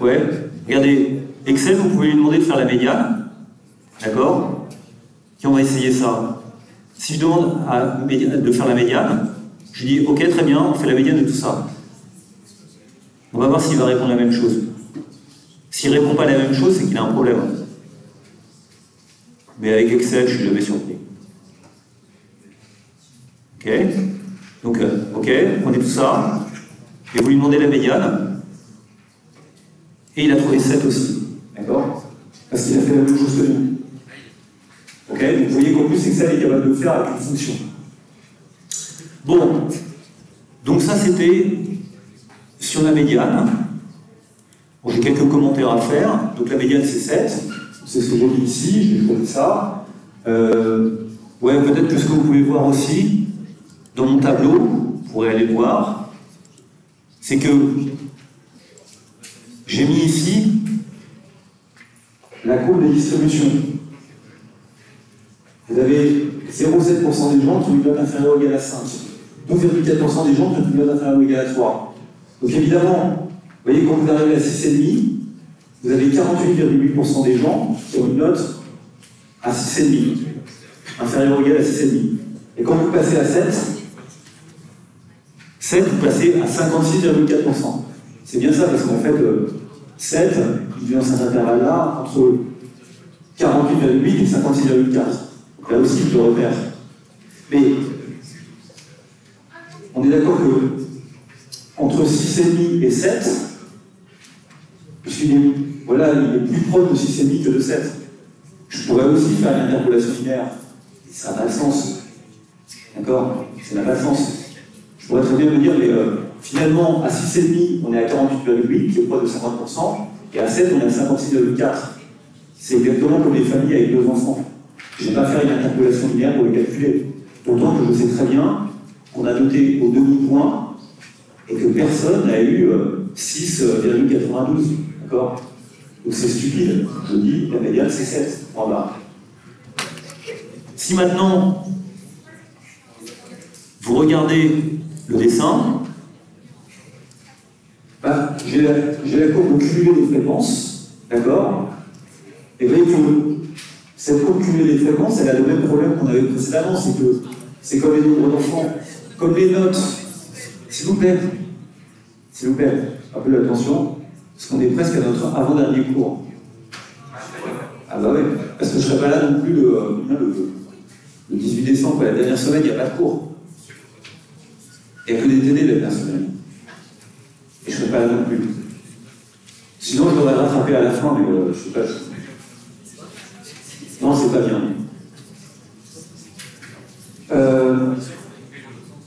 Ouais. Regardez, Excel, vous pouvez lui demander de faire la médiane. D'accord? Et on va essayer ça. Si je demande de faire la médiane, je lui dis ok, très bien, on fait la médiane de tout ça. On va voir s'il va répondre la même chose. S'il ne répond pas la même chose, c'est qu'il a un problème. Mais avec Excel, je ne suis jamais surpris. Ok? Donc, ok, prenez tout ça, et vous lui demandez la médiane, et il a trouvé 7 aussi. D'accord? Parce qu'il a fait la même chose que nous. Ok? Donc vous voyez qu'en plus Excel est capable de le faire avec une fonction. Bon, donc ça c'était sur la médiane. Bon, j'ai quelques commentaires à faire. Donc la médiane c'est 7. C'est ce que j'ai dit ici, je vais choisir ça. Ouais, peut-être que ce que vous pouvez voir aussi, dans mon tableau, vous pourrez aller voir, c'est que j'ai mis ici la courbe des distributions. Vous avez 0,7% des gens qui ont une note inférieure ou égale à 5. 12,4% des gens qui ont une note inférieure ou égale à 3. Donc évidemment, vous voyez, quand vous arrivez à 6,5, vous avez 48,8% des gens qui ont une note à 6,5, inférieure ou égale à 6,5. Et quand vous passez à 7, vous passez à 56,4%. C'est bien ça, parce qu'en fait, 7, il vient dans cet intervalle-là, entre 48,8 et 56,4. Là aussi, je le repère. Mais, on est d'accord que entre 6,5 et 7, voilà, il est plus proche de 6,5 que de 7. Je pourrais aussi faire une interpolation linéaire. Ça n'a pas de sens. D'accord? Ça n'a pas de sens. Je pourrais très bien me dire, mais finalement, à 6,5, on est à 48,8, qui est proche de 50%, et à 7, on est à 56,4. C'est exactement comme les familles avec 2 enfants. Je ne vais pas faire une interpolation linéaire pour les calculer. D'autant que je sais très bien qu'on a noté au demi-point et que personne n'a eu 6,92. D'accord? Donc c'est stupide. Je dis, la médiane, c'est 7. Voilà. Si maintenant, vous regardez le dessin, bah, j'ai la courbe cumulée des fréquences, d'accord? Et vous voyez que cette courbe cumulée des fréquences, elle a le même problème qu'on avait précédemment, c'est que c'est comme les nombres d'enfants, comme les notes. S'il vous plaît, un peu d'attention, parce qu'on est presque à notre avant-dernier cours. Ah bah ouais, parce que je ne serai pas là non plus le 18 décembre, la dernière semaine, il n'y a pas de cours. Il n'y a que des TD la dernière semaine. Et je ne serai pas là non plus. Sinon, je l'aurais rattrapé à la fin, mais je sais pas. Non, c'est pas bien.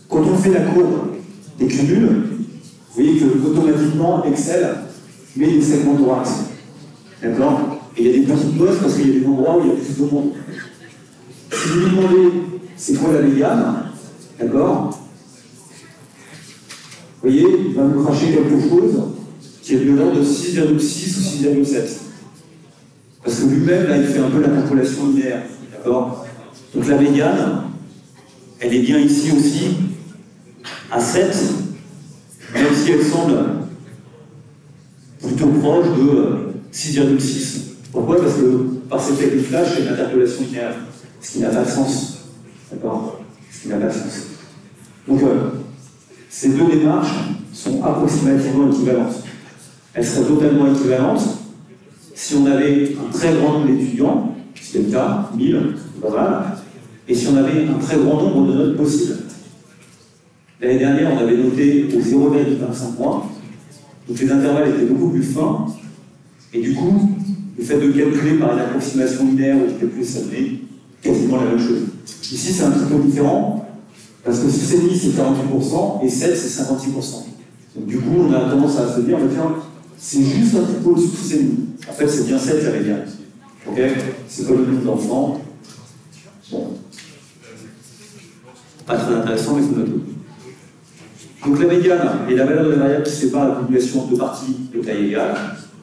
Quand on fait la courbe des cumuls, vous voyez que automatiquement, Excel met des segments droits. D'accord? Et il y a des petites bosses parce qu'il y a des endroits où il y a plus de monde. Si vous lui demandez c'est quoi la médiane, d'accord? Vous voyez, il va vous cracher quelque chose qui est de l'ordre de 6,6 ou 6,7. Parce que lui-même, là, il fait un peu l'interpolation linéaire. D'accord? Donc la médiane, elle est bien ici aussi, à 7, même si elle semble plutôt proche de 6,6. Pourquoi? Parce que par cette technique-là, je fais une interpolation linéaire, ce qui n'a pas de sens. D'accord? Ce qui n'a pas de sens. Donc, ces deux démarches sont approximativement équivalentes. Elles seraient totalement équivalentes si on avait un très grand nombre d'étudiants, c'est le cas, 1000, c'est pas mal, et si on avait un très grand nombre de notes possibles. L'année dernière, on avait noté au 0,25 points, donc les intervalles étaient beaucoup plus fins, et du coup, le fait de calculer par une approximation linéaire ou de calculer ça donnait quasiment la même chose. Ici, c'est un petit peu différent, parce que 6,5 c'est 48%, et 7 c'est 56%. Donc du coup, on a tendance à se dire, tiens, c'est juste un petit peu au-dessus de 6,5. En fait, c'est bien 7 la médiane. Ok? C'est comme le nombre d'enfants. Bon. Pas très intéressant, mais c'est notre. Donc la médiane est la valeur de la variable qui sépare la population en deux parties de taille égale.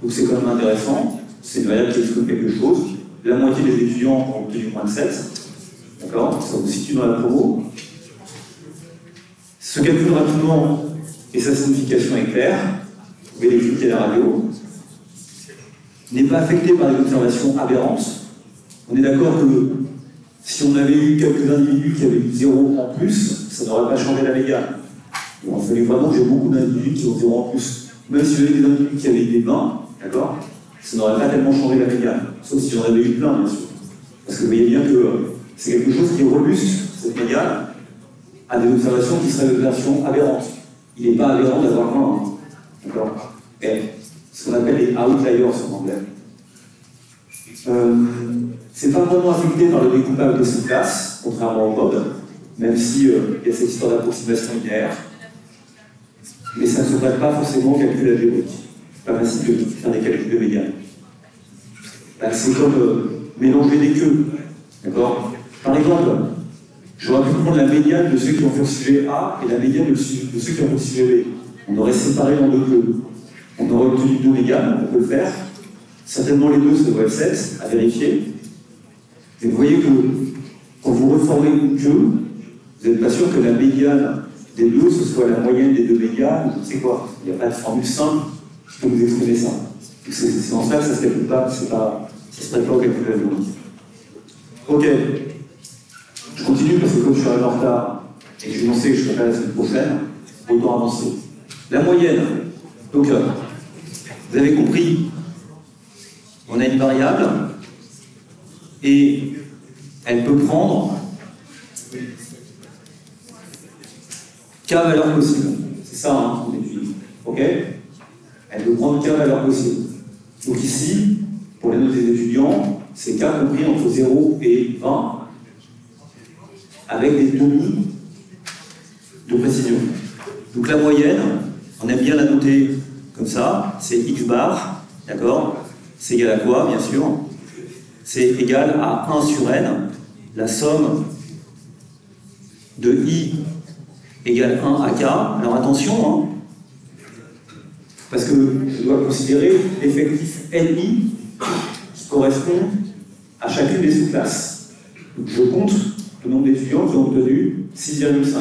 Donc c'est quand même intéressant. C'est une variable qui exprime quelque chose. La moitié des étudiants ont obtenu moins de 7. D'accord? Ça vous situe dans la promo. Se calcule rapidement et sa signification est claire. Vous pouvez l'écouter à la radio. N'est pas affecté par des observations aberrantes. On est d'accord que si on avait eu quelques individus qui avaient eu 0 en plus, ça n'aurait pas changé la médiane. Il a fallu vraiment que j'ai beaucoup d'individus qui ont 0 en plus. Même si j'avais des individus qui avaient des 20, d'accord, ça n'aurait pas tellement changé la médiane. Sauf si j'en avais eu plein, bien sûr. Parce que vous voyez bien que c'est quelque chose qui est robuste, cette médiane, à des observations qui seraient des observations aberrantes. Il n'est pas aberrant d'avoir 20. Hein. D'accord? Et ce qu'on appelle les outliers en anglais. C'est pas vraiment affecté par le découpage de ces classes, contrairement au mode, même si il y a cette histoire d'approximation linéaire. Mais ça ne se traite pas forcément au calcul algébrique. C'est pas facile de faire des calculs de médiane. C'est comme mélanger des queues. D'accord? Par exemple, j'aurais pu prendre la médiane de ceux qui ont fait sujet A et la médiane de ceux qui ont fait sujet B. On aurait séparé en deux queues. On aurait obtenu deux médianes, on peut le faire. Certainement les deux, ça doit être 7, à vérifier. Et vous voyez que quand vous reformez une queue, vous n'êtes pas sûr que la médiane des deux, ce soit la moyenne des deux médianes, ou c'est quoi? Il n'y a pas de formule simple qui peut vous exprimer ça. C'est en ça que ça ne se calcule pas, ça ne se traite pas au calcul algébrique. Ok. Je continue parce que comme je suis arrivé en retard et que je pensais que je serais pas la semaine prochaine, autant avancer. La moyenne. Donc, vous avez compris, on a une variable et elle peut prendre k valeurs possibles. C'est ça, hein, qu'on étudie. Ok? Elle peut prendre k valeurs possibles. Donc ici, pour les notes des étudiants, c'est k compris entre 0 et 20 avec des demi de précision. Donc la moyenne, on aime bien la noter comme ça, c'est x bar, d'accord? C'est égal à quoi, bien sûr? C'est égal à 1 sur n, la somme de i égale 1 à k. Alors attention, hein, parce que je dois considérer l'effectif ni qui correspond à chacune des sous-classes. Donc je compte le nombre d'étudiants qui ont obtenu 6,5.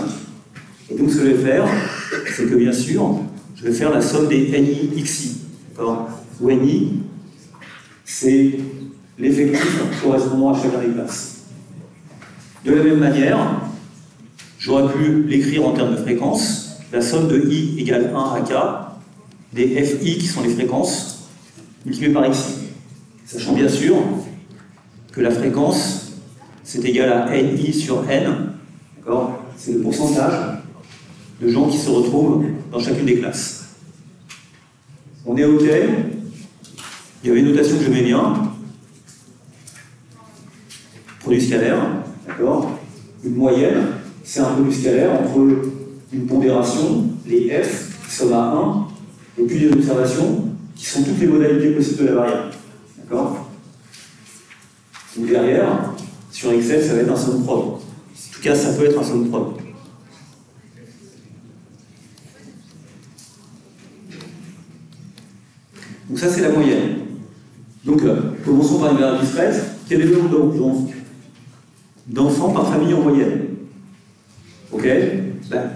Et donc ce que je vais faire, c'est que bien sûr, je vais faire la somme des ni xi. Où ni, c'est l'effectif correspondant à chacun des classes. De la même manière, j'aurais pu l'écrire en termes de fréquence, la somme de i égale 1 à k, des fi qui sont les fréquences, multipliées par xi. Sachant bien sûr que la fréquence, c'est égal à ni sur n, d'accord? C'est le pourcentage de gens qui se retrouvent dans chacune des classes. On est OK? Il y avait une notation que j'aimais bien. Produit scalaire, d'accord? Une moyenne, c'est un produit scalaire entre une pondération, les f, qui sont à 1, et puis les observations, qui sont toutes les modalités possibles de la variable. D'accord? Donc derrière, sur Excel, ça va être un somme prod. En tout cas, ça peut être un somme prod. Donc ça, c'est la moyenne. Donc, commençons par une variable discrète. Quel est le nombre d'enfants par famille en moyenne? Ok? Là,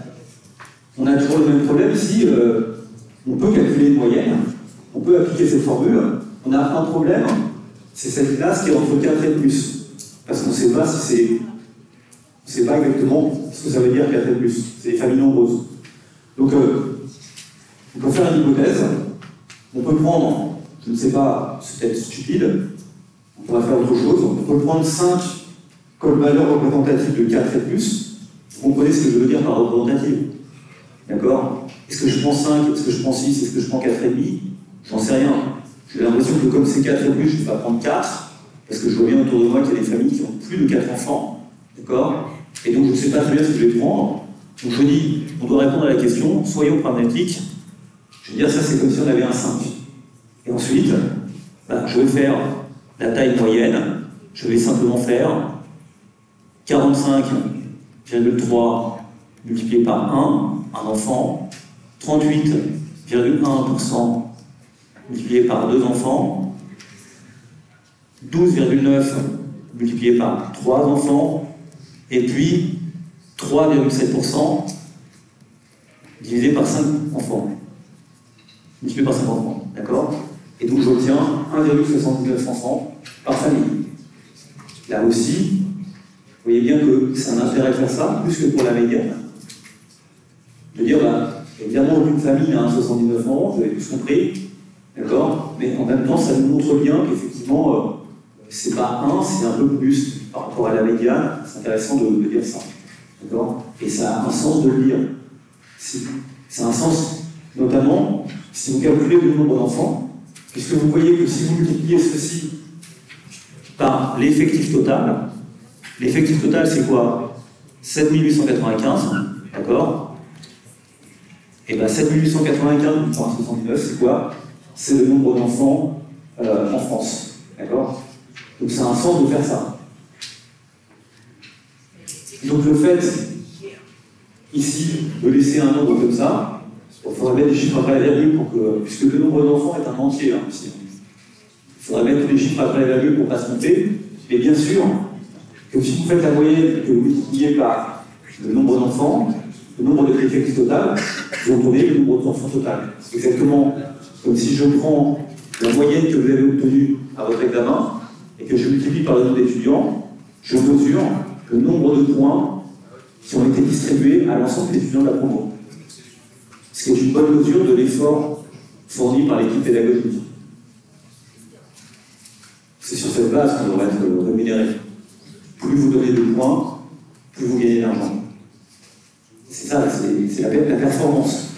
on a toujours le même problème ici. On peut calculer une moyenne, on peut appliquer cette formule. On a un problème, c'est cette classe qui est entre 4 et plus. Parce qu'on ne sait pas si c'est... On ne sait pas exactement ce que ça veut dire 4 et plus. C'est des familles nombreuses. Donc, on peut faire une hypothèse. On peut prendre, je ne sais pas, c'est peut-être stupide, on pourrait faire autre chose. On peut prendre 5 comme valeur représentative de 4 et plus. Vous comprenez ce que je veux dire par représentative? D'accord? Est-ce que je prends 5? Est-ce que je prends 6? Est-ce que je prends 4 et demi? J'en sais rien. J'ai l'impression que comme c'est 4 et plus, je ne vais pas prendre 4, parce que je vois bien autour de moi qu'il y a des familles qui ont plus de 4 enfants. D'accord? Et donc je ne sais pas très bien ce que je vais prendre. Donc je dis, on doit répondre à la question, soyons pragmatiques. Je vais dire, ça c'est comme si on avait un 5. Et ensuite, je vais faire la taille moyenne. Je vais simplement faire 45,3 multiplié par 1, un enfant, 38,1% multiplié par 2 enfants, 12,9 multiplié par 3 enfants, et puis 3,7% divisé par 5 enfants. Multiplié par 5 enfants, d'accord? Et donc j'obtiens 1,79 enfants par famille. Là aussi, vous voyez bien que c'est un intérêt de faire ça, plus que pour la médiane. De dire, évidemment, aucune famille a 1,79 ans, vous avez tous compris, d'accord? Mais en même temps, ça nous montre bien qu'effectivement, c'est pas 1, c'est un peu plus par rapport à la médiane. C'est intéressant de dire ça, d'accord? Et ça a un sens de le dire. C'est un sens, notamment, si vous calculez le nombre d'enfants, puisque vous voyez que si vous multipliez ceci par l'effectif total c'est quoi? 7895, d'accord? Et bien 7895 par 79, c'est quoi? C'est le nombre d'enfants en France, d'accord? Donc ça a un sens de faire ça. Donc le fait, ici, de laisser un nombre comme ça, il faudrait mettre des chiffres après la virgule pour que, puisque le nombre d'enfants est un entier, ici. Il faudrait mettre tous les chiffres après la virgule pour ne pas se tromper. Et bien sûr, que si vous faites la moyenne que vous multipliez par le nombre d'enfants, le nombre de l'effectif total, vous obtenez le nombre d'enfants total. C'est exactement comme si je prends la moyenne que vous avez obtenue à votre examen et que je multiplie par le nombre d'étudiants, je mesure le nombre de points qui ont été distribués à l'ensemble des étudiants de la promo. Ce qui est une bonne mesure de l'effort fourni par l'équipe pédagogique. C'est sur cette base qu'on devrait être rémunéré. Plus vous donnez de points, plus vous gagnez d'argent. C'est ça, c'est la performance.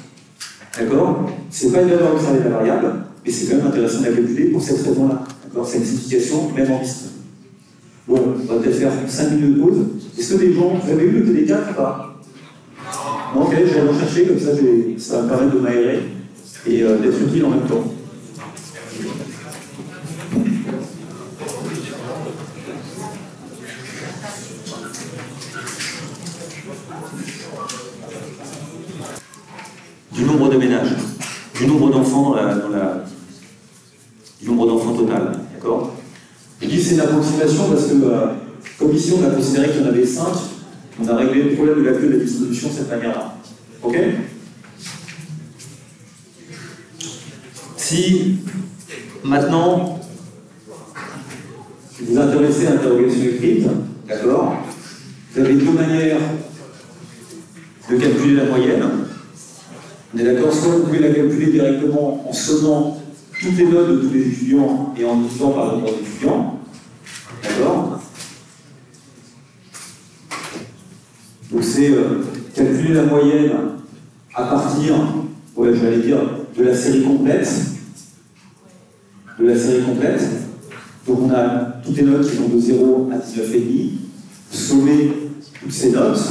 D'accord? C'est pas une valeur observée de la variable, mais c'est quand même intéressant de la calculer pour cette raison-là. D'accord? C'est une signification même en liste. Bon, on va peut-être faire 5 minutes de pause. Est-ce que les gens, vous avez eu le TD4 ou pas? Non, ok, je vais aller en chercher, comme ça va me permettre de m'aérer et d'être utile en même temps. Du nombre de ménages, du nombre d'enfants du nombre d'enfants total, d'accord? Je dis c'est une approximation parce que, comme ici on a considéré qu'il y en avait 5, on a réglé le problème de la queue de la distribution de cette manière-là. Ok? Si, maintenant, vous vous intéressez à l'interrogation écrite, d'accord? Vous avez deux manières de calculer la moyenne. On est d'accord, soit vous pouvez la calculer directement en sommant toutes les notes de tous les étudiants et en divisant par le nombre d'étudiants. D'accord? Donc c'est calculer la moyenne à partir, j'allais dire, de la série complète. de la série complète. Donc on a toutes les notes qui vont de 0 à 19,5. Vous sommez toutes ces notes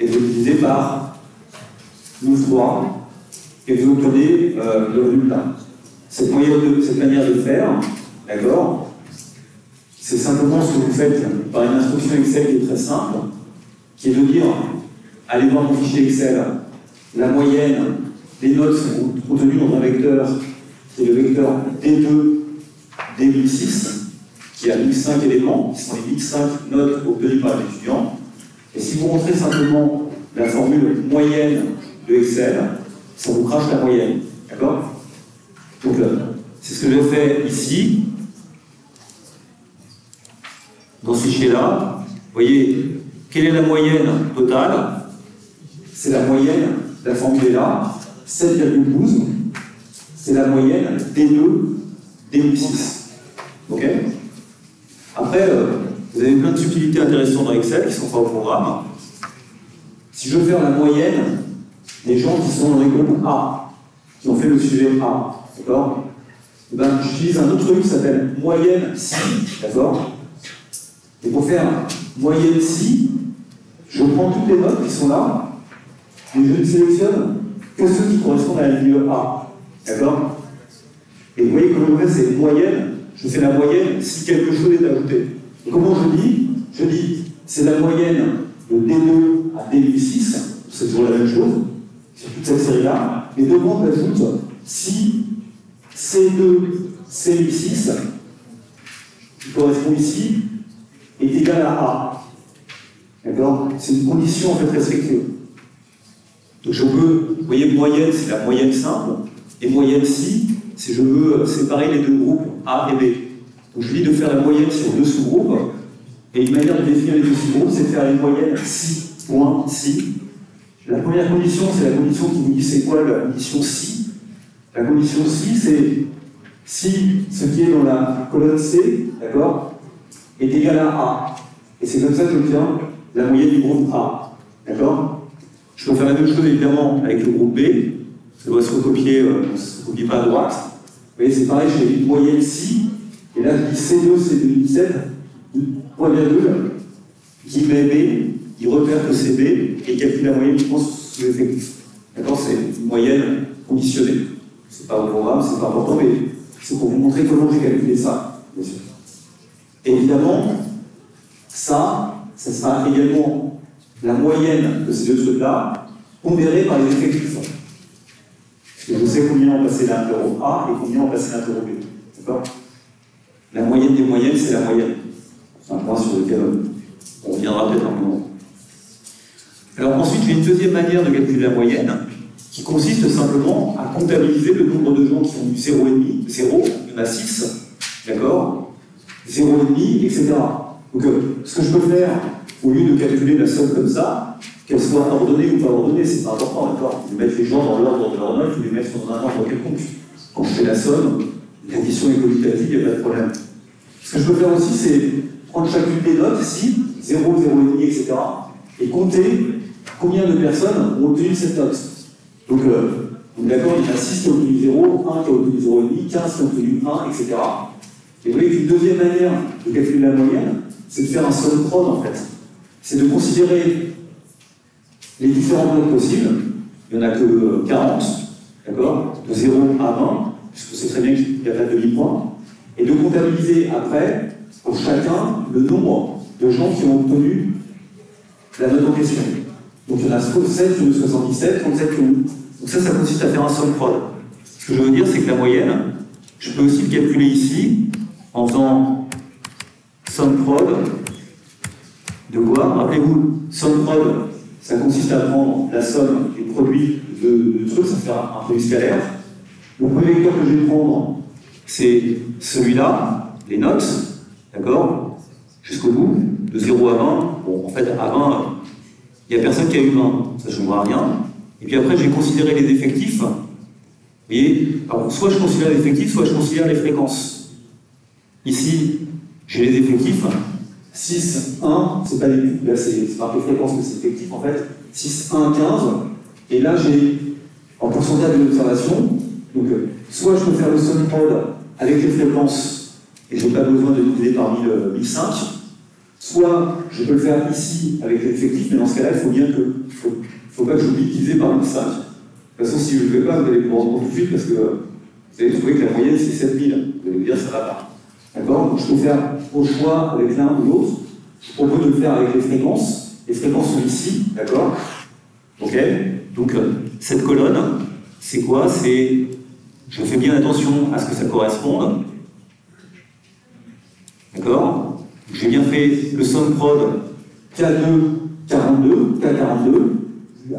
et vous divisez par 3 et vous obtenez le résultat. Cette manière de faire, d'accord, c'est simplement ce que vous faites par une instruction Excel qui est très simple, qui est de dire, allez voir mon fichier Excel, la moyenne des notes sont contenues dans un vecteur qui est le vecteur D2, D1006, qui a 1005 éléments, qui sont les 1005 notes obtenues par l'étudiant. Et si vous rentrez simplement la formule moyenne de Excel, ça vous crache la moyenne. D'accord? Donc c'est ce que j'ai fait ici. Dans ce fichier-là, vous voyez, quelle est la moyenne totale? C'est la moyenne, la formule est là, 7,12. C'est la moyenne D2, D6. Ok? Après, vous avez plein de subtilités intéressantes dans Excel qui ne sont pas au programme. Si je veux faire la moyenne des gens qui sont dans les groupes A, qui ont fait le sujet A, d'accord? Eh ben, j'utilise un autre truc qui s'appelle moyenne si, d'accord? Et pour faire moyenne si, je prends toutes les notes qui sont là, et je ne sélectionne que ceux qui correspondent à la ligne A, d'accord? Et vous voyez comment je fais, c'est moyenne, je fais la moyenne si quelque chose est ajouté. Et comment je dis? Je dis, c'est la moyenne de D2 à D6, c'est toujours la même chose, sur toute cette série-là, et devant, j'ajoute si C2, C6, qui correspond ici, est égal à A. D'accord? C'est une condition en fait restrictive. Donc je veux, vous voyez, moyenne, c'est la moyenne simple, et moyenne si, c'est je veux séparer les deux groupes A et B. Donc je dis de faire la moyenne sur deux sous-groupes, et une manière de définir les deux sous-groupes, c'est de faire une moyenne si, point, si. La première condition, c'est la condition qui vous dit c'est quoi la condition si. La condition si, c'est si ce qui est dans la colonne C, d'accord, est égal à A. Et c'est comme ça que j'obtiens la moyenne du groupe A. D'accord? Je peux faire la même chose évidemment avec le groupe B. Ça doit se recopier, ça ne se recopie pas à droite. Vous voyez, c'est pareil, j'ai une moyenne si. Et là, je dis C2, C2, 17, point virgule, qui met B, il repère que c'est B, et il calcule la moyenne qui pense sous l'effectif. D'accord? C'est une moyenne conditionnée. C'est pas au programme, c'est pas important, mais c'est pour vous montrer comment j'ai calculé ça, bien sûr. Et évidemment, ça sera également la moyenne de ces deux trucs-là, pondérée par les effectifs. Parce que je sais combien ont passé l'interro A et combien ont passé l'interro B. D'accord? La moyenne des moyennes, c'est la moyenne. C'est un point sur lequel on reviendra peut-être un moment. Alors ensuite, j'ai une deuxième manière de calculer la moyenne, qui consiste simplement à comptabiliser le nombre de gens qui ont eu 0,5, 0, il y en a 6, d'accord, 0,5, etc. Donc ce que je peux faire, au lieu de calculer la somme comme ça, qu'elle soit ordonnée ou pas ordonnée, c'est pas important, d'accord? Je vais mettre les gens dans l'ordre de leur note, je vais les mettre dans un ordre quelconque. Quand je fais la somme, l'addition est qualitative, il n'y a pas de problème. Ce que je peux faire aussi, c'est prendre chacune des notes, ici, 0, 0,5, etc., et compter combien de personnes ont obtenu cette note. Donc, d'accord, il y en a 6 qui ont obtenu 0, 1 qui a obtenu 0,5, 15 qui ont obtenu 1, etc. Et vous voyez qu'une deuxième manière de calculer la moyenne, c'est de faire un sum prod en fait. C'est de considérer les différentes notes possibles, il n'y en a que 40, d'accord, de 0 à 20, puisque c'est très bien qu'il n'y a pas de demi-point, et de comptabiliser après, pour chacun, le nombre de gens qui ont obtenu la note en question. Donc il y en a 7 qui ont eu 77, 37 qui ont eu. Donc ça consiste à faire un sum prod. Ce que je veux dire, c'est que la moyenne, je peux aussi le calculer ici, en faisant sum prod de quoi? Rappelez-vous, sum prod, ça consiste à prendre la somme des produits de trucs, ça fait un produit scalaire. Le premier vecteur que je vais prendre, c'est celui-là, les notes, d'accord, jusqu'au bout, de 0 à 20. Bon, en fait, à 20, il n'y a personne qui a eu 20, ça ne changera rien. Et puis après, j'ai considéré les effectifs. Vous voyez, alors, soit je considère les effectifs, soit je considère les fréquences. Ici, j'ai les effectifs. 6, 1, c'est pas les là c'est marqué fréquence, mais c'est effectif en fait. 6, 1, 15. Et là, j'ai en pourcentage de l'observation. Donc, soit je peux faire le sum prod avec les fréquences, et je n'ai pas besoin de diviser par 1005, soit je peux le faire ici avec l'effectif, mais dans ce cas-là, il faut bien que, faut pas que j'oublie de diviser par 1005. De toute façon, si je ne le fais pas, vous allez pouvoir voir tout de suite, parce que vous allez trouver que la moyenne, c'est 7000. Vous allez me dire, ça va pas. D'accord? Donc je peux faire au choix avec l'un ou l'autre. Je propose de le faire avec les fréquences. Les fréquences sont ici, d'accord? Ok? Donc, cette colonne, c'est quoi? C'est... Je fais bien attention à ce que ça corresponde. D'accord? J'ai bien fait le somme prod K2, 42,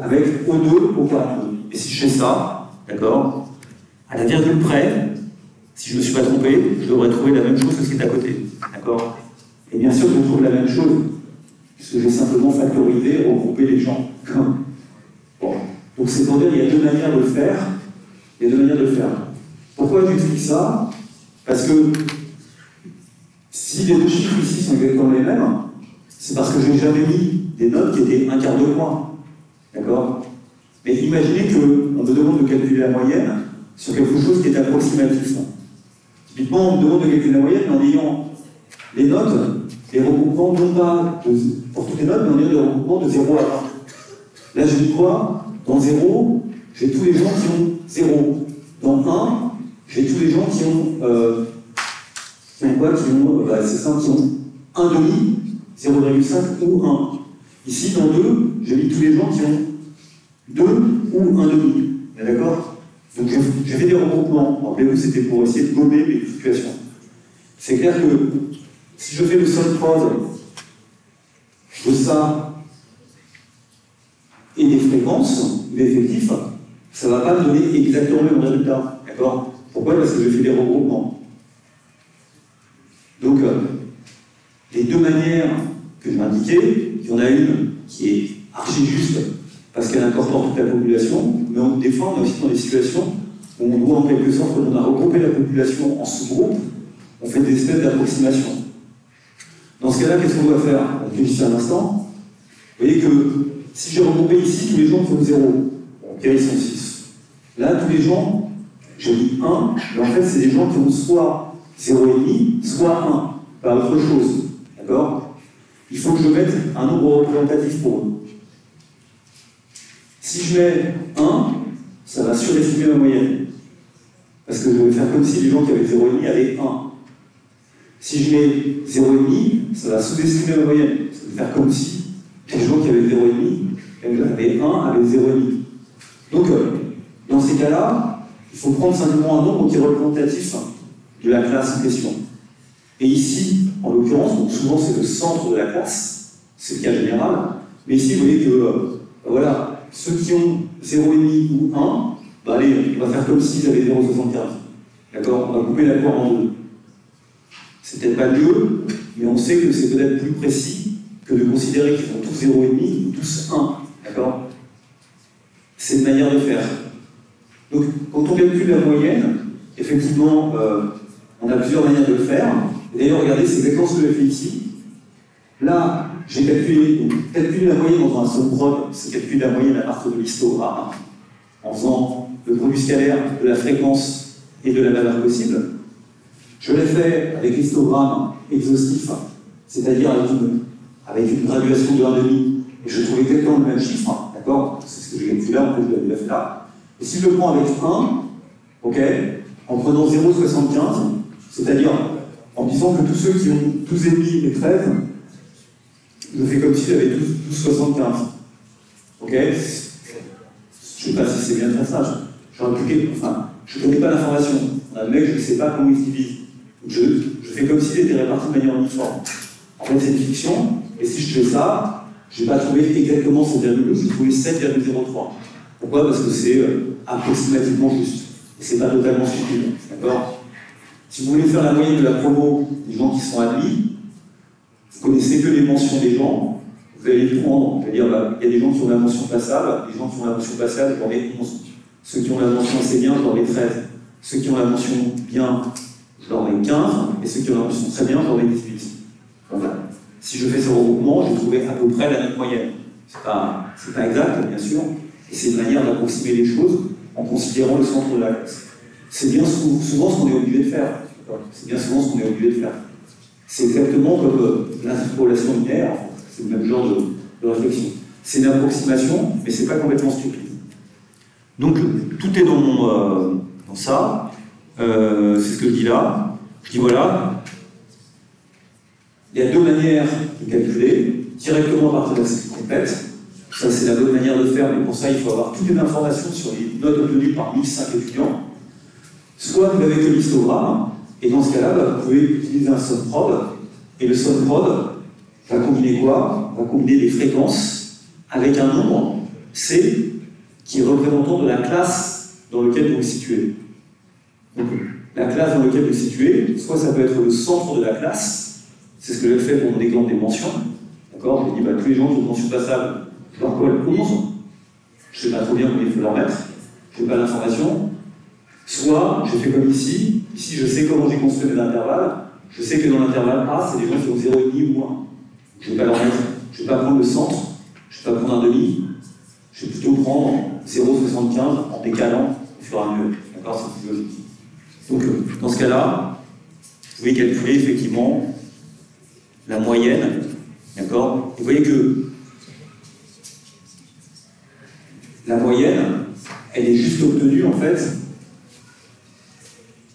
avec O2, O42. Et si je fais ça, d'accord? À la virgule près, si je ne me suis pas trompé, je devrais trouver la même chose que ce qui est à côté. D'accord? Et bien sûr, je trouve la même chose, puisque j'ai simplement factorisé, regroupé les gens. Bon. Donc c'est pour dire qu'il y a deux manières de le faire. Il y a deux manières de le faire. Pourquoi j'explique ça? Parce que si les deux chiffres ici sont exactement les mêmes, c'est parce que je n'ai jamais mis des notes qui étaient un quart de point. D'accord? Mais imaginez qu'on me demande de calculer la moyenne sur quelque chose qui est approximatif. Typiquement, on me demande de calculer la moyenne en ayant les notes, les regroupements, non pas pour toutes les notes, mais en ayant des regroupements de 0 à 1. Là, je dis quoi? Dans 0, j'ai tous les gens qui ont 0. Dans 1, j'ai tous les gens qui ont quoi? Qui ont, c'est ça, qui ont 1,5, 0,5 ou 1. Ici, dans 2, j'ai mis tous les gens qui ont 2 ou 1,5. D'accord? Donc j'ai fait des regroupements. Rappelez-vous, c'était pour essayer de gommer mes situations. C'est clair que si je fais le somme prod de ça et des fréquences, des effectifs, ça ne va pas me donner exactement le même résultat. D'accord? Pourquoi? Parce que je fais des regroupements. Donc, les deux manières que je vais indiquer, il y en a une qui est archi juste parce qu'elle incorpore toute la population, mais des fois on est aussi dans des situations où on doit en quelque sorte, quand on a regroupé la population en sous-groupes, on fait des espèces d'approximations. Dans ce cas-là, qu'est-ce qu'on doit faire? Réfléchissez un instant. Vous voyez que si j'ai regroupé ici tous les gens qui ont 0, ok, ils sont 6. Là, tous les gens, j'ai mis 1, mais en fait, c'est des gens qui ont soit 0,5, soit 1, pas autre chose. D'accord? Il faut que je mette un nombre représentatif pour eux. Si je mets 1, ça va surestimer ma moyenne. Parce que je vais faire comme si les gens qui avaient 0,5 avaient 1. Si je mets 0,5, ça va sous-estimer ma moyenne. Ça va faire comme si les gens qui avaient 0,5 avaient 1, avaient 0,5. Donc, dans ces cas-là, il faut prendre simplement un nombre qui est représentatif de la classe en question. Et ici, en l'occurrence, donc souvent c'est le centre de la classe, c'est le cas général, mais ici vous voyez que, voilà, ceux qui ont 0,5 ou 1, bah allez, on va faire comme s'ils avaient 0,75. D'accord? On va couper la courbe en deux. C'est peut-être pas mieux, mais on sait que c'est peut-être plus précis que de considérer qu'ils font tous 0,5 ou tous 1. D'accord? C'est une manière de faire. Donc, quand on calcule la moyenne, effectivement, on a plusieurs manières de le faire. D'ailleurs, regardez, c'est exactement ce que j'ai fait ici. Là, j'ai calculé la moyenne dans un somme prod, c'est calculer la moyenne à partir de l'histogramme, en faisant le produit scalaire de la fréquence et de la valeur possible. Je l'ai fait avec l'histogramme exhaustif, c'est-à-dire avec une graduation de 1,5, et je trouve exactement le même chiffre, d'accord? C'est ce que j'ai calculé là, en fait, je l'ai fait là. Et si je le prends avec 1, ok, en prenant 0,75, c'est-à-dire en disant que tous ceux qui ont 12,5 et 13, je fais comme si j'avais tous 75. Ok? Je ne sais pas si c'est bien très sage. J'aurais pu, enfin, je ne connais pas l'information. Un mec, je ne sais pas comment il se divise. Je fais comme s'il était réparti de manière uniforme. En fait, c'est une fiction, et si je fais ça, je n'ai pas trouvé exactement 7,2, j'ai trouvé 7,03. Pourquoi? Parce que c'est approximativement juste. Et c'est pas totalement stupide. D'accord? Si vous voulez faire la moyenne de la promo des gens qui sont admis, vous connaissez que les mentions des gens, vous allez les prendre, c'est-à-dire il y a des gens qui ont la mention passable, les gens qui ont la mention passable, j'en ai 11. Ceux qui ont la mention assez bien, j'en ai 13. Ceux qui ont la mention bien, j'en ai 15. Et ceux qui ont la mention très bien, j'en ai 18. Voilà. Si je fais ce regroupement, j'ai trouvé à peu près la même moyenne. C'est pas exact, bien sûr, et c'est une manière d'approximer les choses en considérant le centre de la classe. c'est bien souvent ce qu'on est obligé de faire. C'est bien souvent ce qu'on est obligé de faire. C'est exactement comme l'interpolation linéaire, c'est le même genre de réflexion. C'est une approximation, mais c'est pas complètement stupide. Donc tout est dans ça. C'est ce que je dis là. Je dis voilà, il y a deux manières de calculer, directement à partir de la série complète. Ça, c'est la bonne manière de faire, mais pour ça, il faut avoir toutes les informations sur les notes obtenues par 1005 étudiants. Soit vous n'avez que l'histogramme, et dans ce cas-là, vous pouvez utiliser un SUMPROD, et le SUMPROD va combiner quoi? Va combiner des fréquences avec un nombre C qui est représentant de la classe dans laquelle vous vous situez. Donc, la classe dans laquelle vous vous situez, soit ça peut être le centre de la classe, c'est ce que j'ai fait pour mon exemple des mentions. D'accord? J'ai dit, tous les gens qui ont une mention passable, je leur colle 11. Je ne sais pas trop bien combien il faut leur mettre, je n'ai pas l'information. Soit, je fais comme ici, je sais comment j'ai construit mes intervalles, je sais que dans l'intervalle A, c'est des gens qui ont 0,5 ou 1. Je ne vais pas leur mettre, je ne vais pas prendre le centre, je ne vais pas prendre un demi, je vais plutôt prendre 0,75 en décalant au fur et à mesure. D'accord? C'est plus logique. Donc, dans ce cas-là, vous pouvez calculer effectivement la moyenne. D'accord? Vous voyez que la moyenne, elle est juste obtenue en fait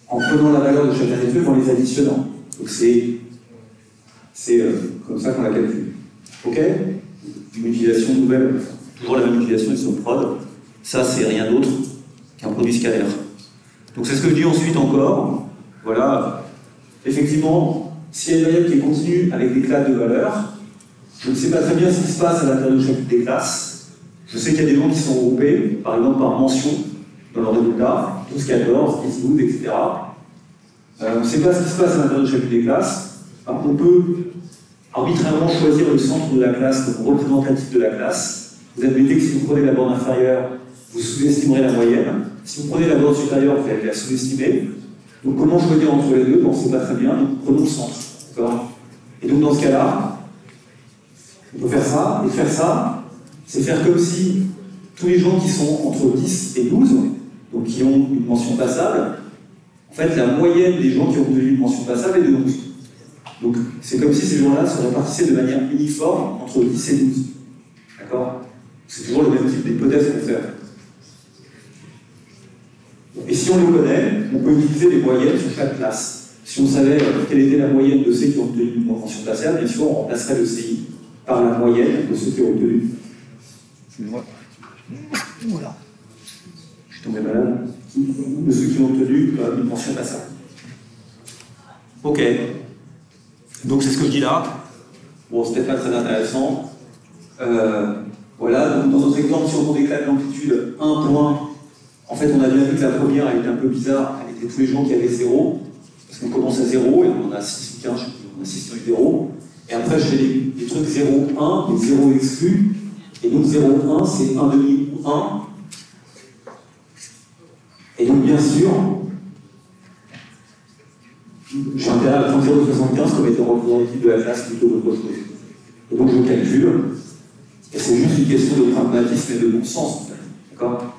en prenant la valeur de chacun des trucs en les additionnant. Donc c'est comme ça qu'on la calcule. Ok? Une utilisation nouvelle, toujours la même utilisation de son prod. Ça, c'est rien d'autre qu'un produit scalaire. Donc c'est ce que je dis ensuite encore. Voilà. Effectivement, s'il y a une variable qui est continue avec des classes de valeurs, je ne sais pas très bien ce qui se passe à l'intérieur de chacune des classes. Je sais qu'il y a des gens qui sont regroupés, par exemple par mention, dans leurs résultats, 12, 14, 10, 12, etc. On ne sait pas ce qui se passe à l'intérieur de chacune des classes. Alors, on peut arbitrairement choisir le centre de la classe comme représentatif de la classe. Vous admettez que si vous prenez la borne inférieure, vous sous-estimerez la moyenne. Si vous prenez la borne supérieure, vous allez la sous-estimer. Donc comment choisir entre les deux? On ne sait pas très bien, donc prenons le centre. Et donc dans ce cas-là, on peut faire ça, et faire ça, c'est faire comme si tous les gens qui sont entre 10 et 12, donc qui ont une mention passable, en fait la moyenne des gens qui ont obtenu une mention passable est de 11. Donc c'est comme si ces gens-là se répartissaient de manière uniforme entre 10 et 12. D'accord? C'est toujours le même type d'hypothèse qu'on fait. Et si on les connaît, on peut utiliser les moyennes sur chaque classe. Si on savait quelle était la moyenne de ceux qui ont obtenu une mention passable, bien sûr, on remplacerait le CI par la moyenne de ceux qui ont obtenu. Voilà. Je suis tombé malade. De ceux qui ont obtenu une mention passable. Ok. Donc c'est ce que je dis là. Bon, c'était pas très intéressant. Voilà, donc dans notre exemple, si on prend des classes d'amplitude 1 point, en fait, on a bien vu que la première, elle était un peu bizarre, elle était tous les gens qui avaient 0, parce qu'on commence à 0, et on en a 6 ou 15, je sais plus, on a 6 sur 0. Et après, je fais des trucs 0, 1, et 0 exclu. Et donc 0, 1, c'est 1 demi ou 1. Et donc, bien sûr, j'ai intérêt à prendre 0,75 comme étant représentatif de la classe plutôt qu'autre chose. Et donc, je calcule. Et c'est juste une question de pragmatisme et de bon sens, en fait. D'accord?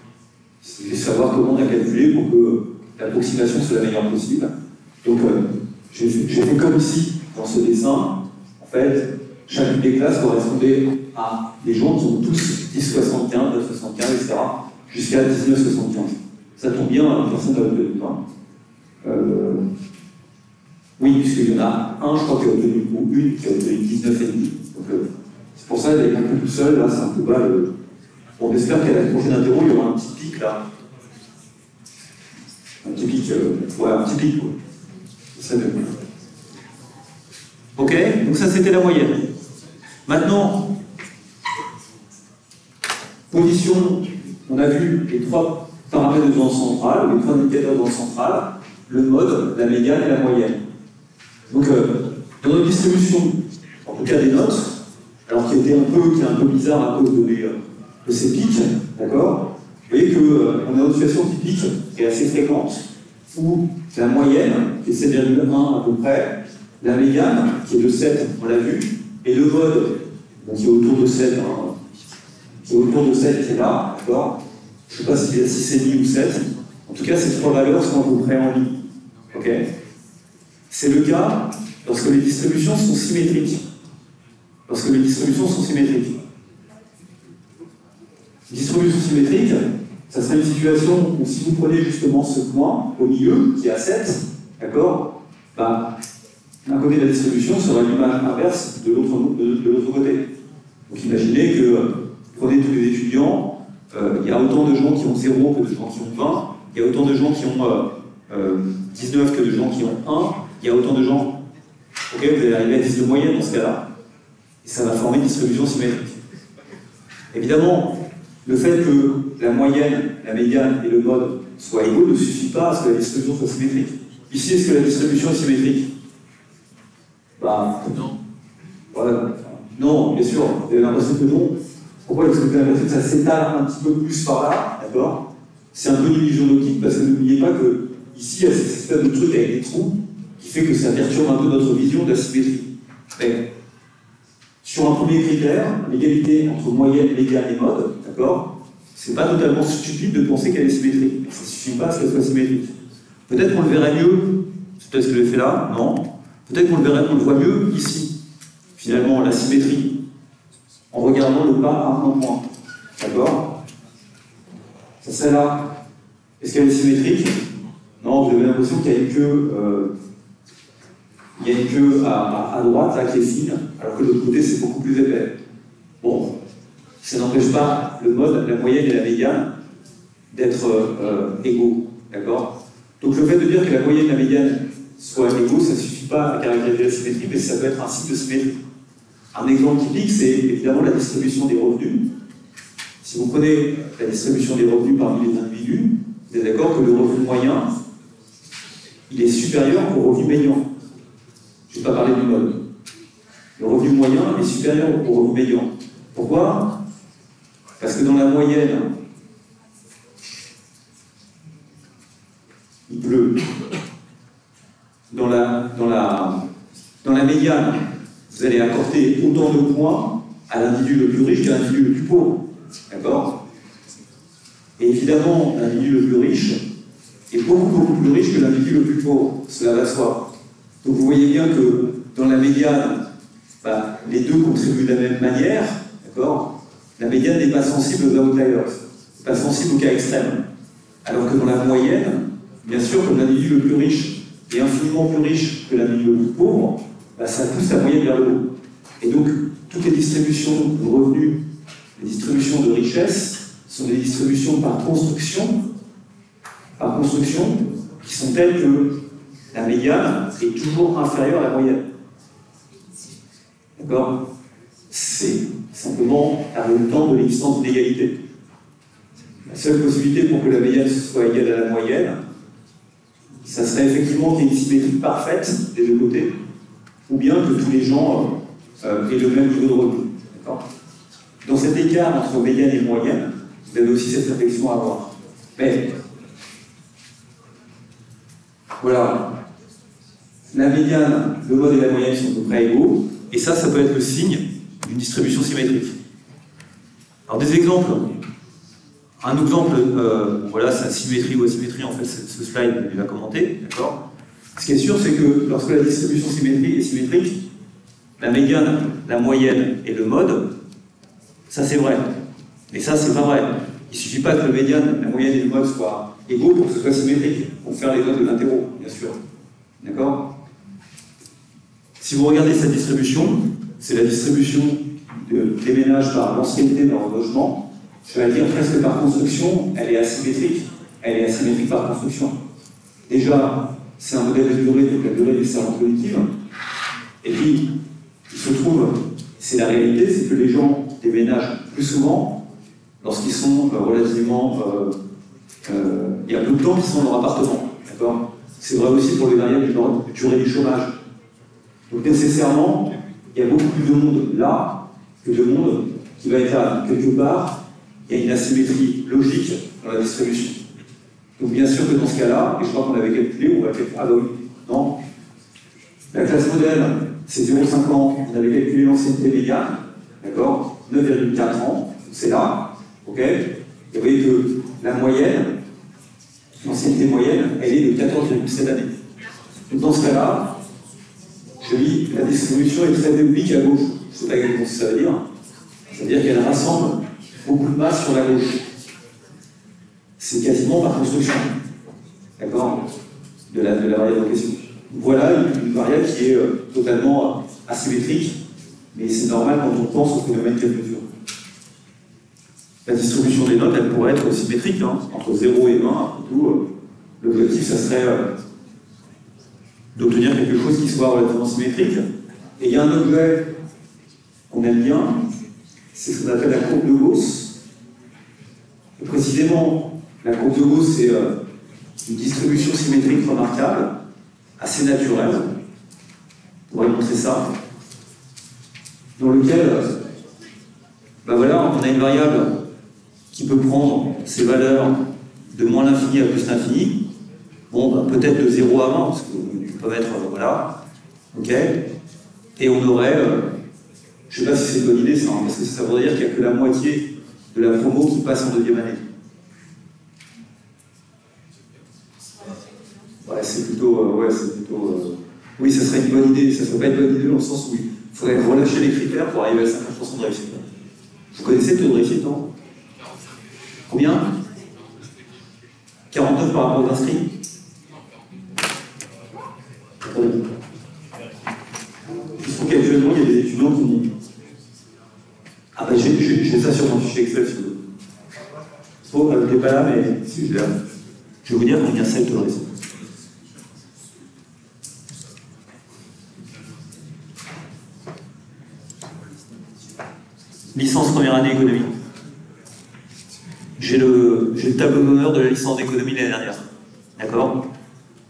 C'est juste savoir comment on a calculé pour que l'approximation soit la meilleure possible. Donc, j'ai fait comme ici, dans ce dessin, en fait, chacune des classes correspondait à des gens qui ont tous 10,75, 9,75, etc., jusqu'à 19,75. Ça tombe bien, personne n'a obtenu. Oui, puisqu'il y en a un, je crois, qui a obtenu, ou une qui a obtenu 19,5. Donc, c'est pour ça qu'elle est un peu tout seul, là, c'est un peu bas. On espère qu'à la prochaine interro, il y aura un petit pic, là. Un petit pic, un petit pic, quoi. Ça serait mieux. Ok, donc ça, c'était la moyenne. Maintenant, position, on a vu les trois paramètres de danse centrale, les trois indicateurs de danse centrale, le mode, la médiane et la moyenne. Donc, dans notre distribution, en tout cas des notes, alors qui est un peu bizarre à cause de ces pics, d'accord? Vous voyez qu'on a une situation typique qui est assez fréquente, où la moyenne, qui est 7,1 à peu près, la médiane, qui est de 7, on l'a vu, et le mode, donc qui est autour de 7, qui est là, d'accord? Je ne sais pas s'il est à 6,5 ou 7, En tout cas, ces trois valeurs sont à peu près en ligne. Ok? C'est le cas lorsque les distributions sont symétriques. Lorsque les distributions sont symétriques. Distribution symétrique, ça serait une situation où si vous prenez justement ce point au milieu, qui est à 7, d'accord, bah, d'un côté de la distribution sera l'image inverse de l'autre côté. Donc imaginez que prenez tous les étudiants, il y a autant de gens qui ont 0 que de gens qui ont 20, il y a autant de gens qui ont 19 que de gens qui ont 1, il y a autant de gens, ok, vous allez arriver à 10 de moyenne dans ce cas-là, et ça va former une distribution symétrique. Évidemment, le fait que la moyenne, la médiane et le mode soient égaux ne suffit pas à ce que la distribution soit symétrique. Ici, est-ce que la distribution est symétrique? Bah, Non. Voilà. Non, bien sûr, vous avez l'impression que non. Pourquoi? Parce que vous avez l'impression que ça s'étale un petit peu plus par là, d'accord? C'est un peu une illusion d'optique, parce que n'oubliez pas que ici, il y a cette espèce de truc avec des trous qui fait que ça perturbe un peu notre vision de la symétrie. Mais, sur un premier critère, l'égalité entre moyenne, médiane et mode, d'accord? C'est pas totalement stupide de penser qu'elle est symétrique. Ça ne suffit pas à ce qu'elle soit symétrique. Peut-être qu'on le verrait mieux, c'est peut-être ce que j'ai fait là, non? Peut-être qu'on le voit mieux ici, finalement, la symétrie, en regardant le pas à un point. D'accord? Ça serait là. Est-ce qu'elle est symétrique? Non, vous avez l'impression qu'il y a une queue, à droite, là, qui est fine, alors que de l'autre côté, c'est beaucoup plus épais. Bon, ça n'empêche pas le mode, la moyenne et la médiane d'être égaux. D'accord? Donc le fait de dire que la moyenne et la médiane soient égaux, ça ne suffit pas à caractériser la symétrie, mais ça peut être un signe de symétrie. Un exemple typique, c'est évidemment la distribution des revenus. Si vous prenez la distribution des revenus parmi les individus, vous êtes d'accord que le revenu moyen, il est supérieur au revenu médian. Je ne vais pas parler du mode. Le revenu moyen est supérieur au revenu médian. Pourquoi? Parce que dans la moyenne, il pleut. Dans la médiane, vous allez apporter autant de points à l'individu le plus riche qu'à l'individu le plus pauvre. D'accord? Et évidemment, l'individu le plus riche est beaucoup plus riche que l'individu le plus pauvre. Cela va de soi. Donc vous voyez bien que dans la médiane, bah, les deux contribuent de la même manière. D'accord? La médiane n'est pas sensible aux outliers, pas sensible aux cas extrêmes. Alors que dans la moyenne, bien sûr, comme l'individu le plus riche est infiniment plus riche que l'individu le plus pauvre, bah, ça pousse la moyenne vers le haut. Et donc, toutes les distributions de revenus, les distributions de richesse, sont des distributions par construction, qui sont telles que la médiane est toujours inférieure à la moyenne. D'accord? C'est simplement la résultante de l'existence d'une égalité. La seule possibilité pour que la médiane soit égale à la moyenne, ça serait effectivement qu'il y ait une symétrie parfaite des deux côtés, ou bien que tous les gens aient le même niveau de revenu. Dans cet écart entre médiane et moyenne, vous avez aussi cette réflexion à avoir. Mais, voilà, la médiane, le mode et la moyenne sont à peu près égaux, et ça peut être le signe d'une distribution symétrique. Alors des exemples. Un exemple, voilà, c'est symétrie ou asymétrie, en fait, ce slide, il va commenter, d'accord? Ce qui est sûr, c'est que lorsque la distribution est symétrique, la médiane, la moyenne et le mode, ça c'est vrai. Mais ça, c'est pas vrai. Il ne suffit pas que le médiane, la moyenne et le mode soient égaux pour que ce soit symétrique, pour faire les notes de l'interro, bien sûr. D'accord? Si vous regardez cette distribution, c'est la distribution des ménages par l'ancienneté de leur logement. Je vais dire presque par construction, elle est asymétrique. Elle est asymétrique par construction. Déjà, c'est un modèle de durée, donc la durée des servantes cognitives. Et puis, il se trouve, c'est la réalité, c'est que les gens déménagent plus souvent lorsqu'ils sont relativement... il y a peu de temps qu'ils sont dans leur appartement. D'accord? C'est vrai aussi pour les variables de durée du chômage. Donc nécessairement, il y a beaucoup plus de monde là que de monde qui va être à quelque part. Il y a une asymétrie logique dans la distribution. Donc bien sûr que dans ce cas-là, et je crois qu'on avait calculé, on va calculer, ah bah oui, non. La classe modèle, c'est 0,5 ans, on avait calculé l'ancienneté médiane, d'accord, 9,4 ans, c'est là, ok. Et vous voyez que la moyenne, l'ancienneté moyenne, elle est de 14,7 années. Donc dans ce cas-là, je dis la distribution est très oblique à gauche. Je ne sais pas exactement ce que ça veut dire. Ça veut dire qu'elle rassemble beaucoup de masse sur la gauche. C'est quasiment par construction. D'accord, de la variable en question. Voilà une variable qui est totalement asymétrique, mais c'est normal quand on pense au phénomène qu'elle mesure. La distribution des notes, elle pourrait être symétrique, hein, entre 0 et 1, après tout. L'objectif, ça serait d'obtenir quelque chose qui soit relativement symétrique. Et il y a un objet qu'on aime bien, c'est ce qu'on appelle la courbe de Gauss. Et précisément, la courbe de Gauss, c'est une distribution symétrique remarquable, assez naturelle. On va montrer ça. Dans lequel, ben voilà, on a une variable qui peut prendre ses valeurs de moins l'infini à plus l'infini. Bon, ben, peut-être de 0 à 1, parce qu'on peut mettre, voilà. OK. Et on aurait, je ne sais pas si c'est une bonne idée ça, hein, parce que ça voudrait dire qu'il n'y a que la moitié de la promo qui passe en deuxième année. Ouais, c'est plutôt, oui, ça serait une bonne idée. Ça ne serait pas une bonne idée dans le sens où il faudrait relâcher les critères pour arriver à 50% de réussite. Vous connaissez le taux de réussite, non? Combien? 49 par rapport aux inscrits? Juste pour qu'actuellement, il y a des étudiants qui m'ont... Ah ben, j'ai ça sur mon fichier Excel, si vous voulez. Bon, vous n'êtes pas là, mais si je l'ai là. Je vais vous dire combien c'est le taux de réussite. Licence première année économie. J'ai le tableau d'honneur de la licence d'économie l'année dernière. D'accord?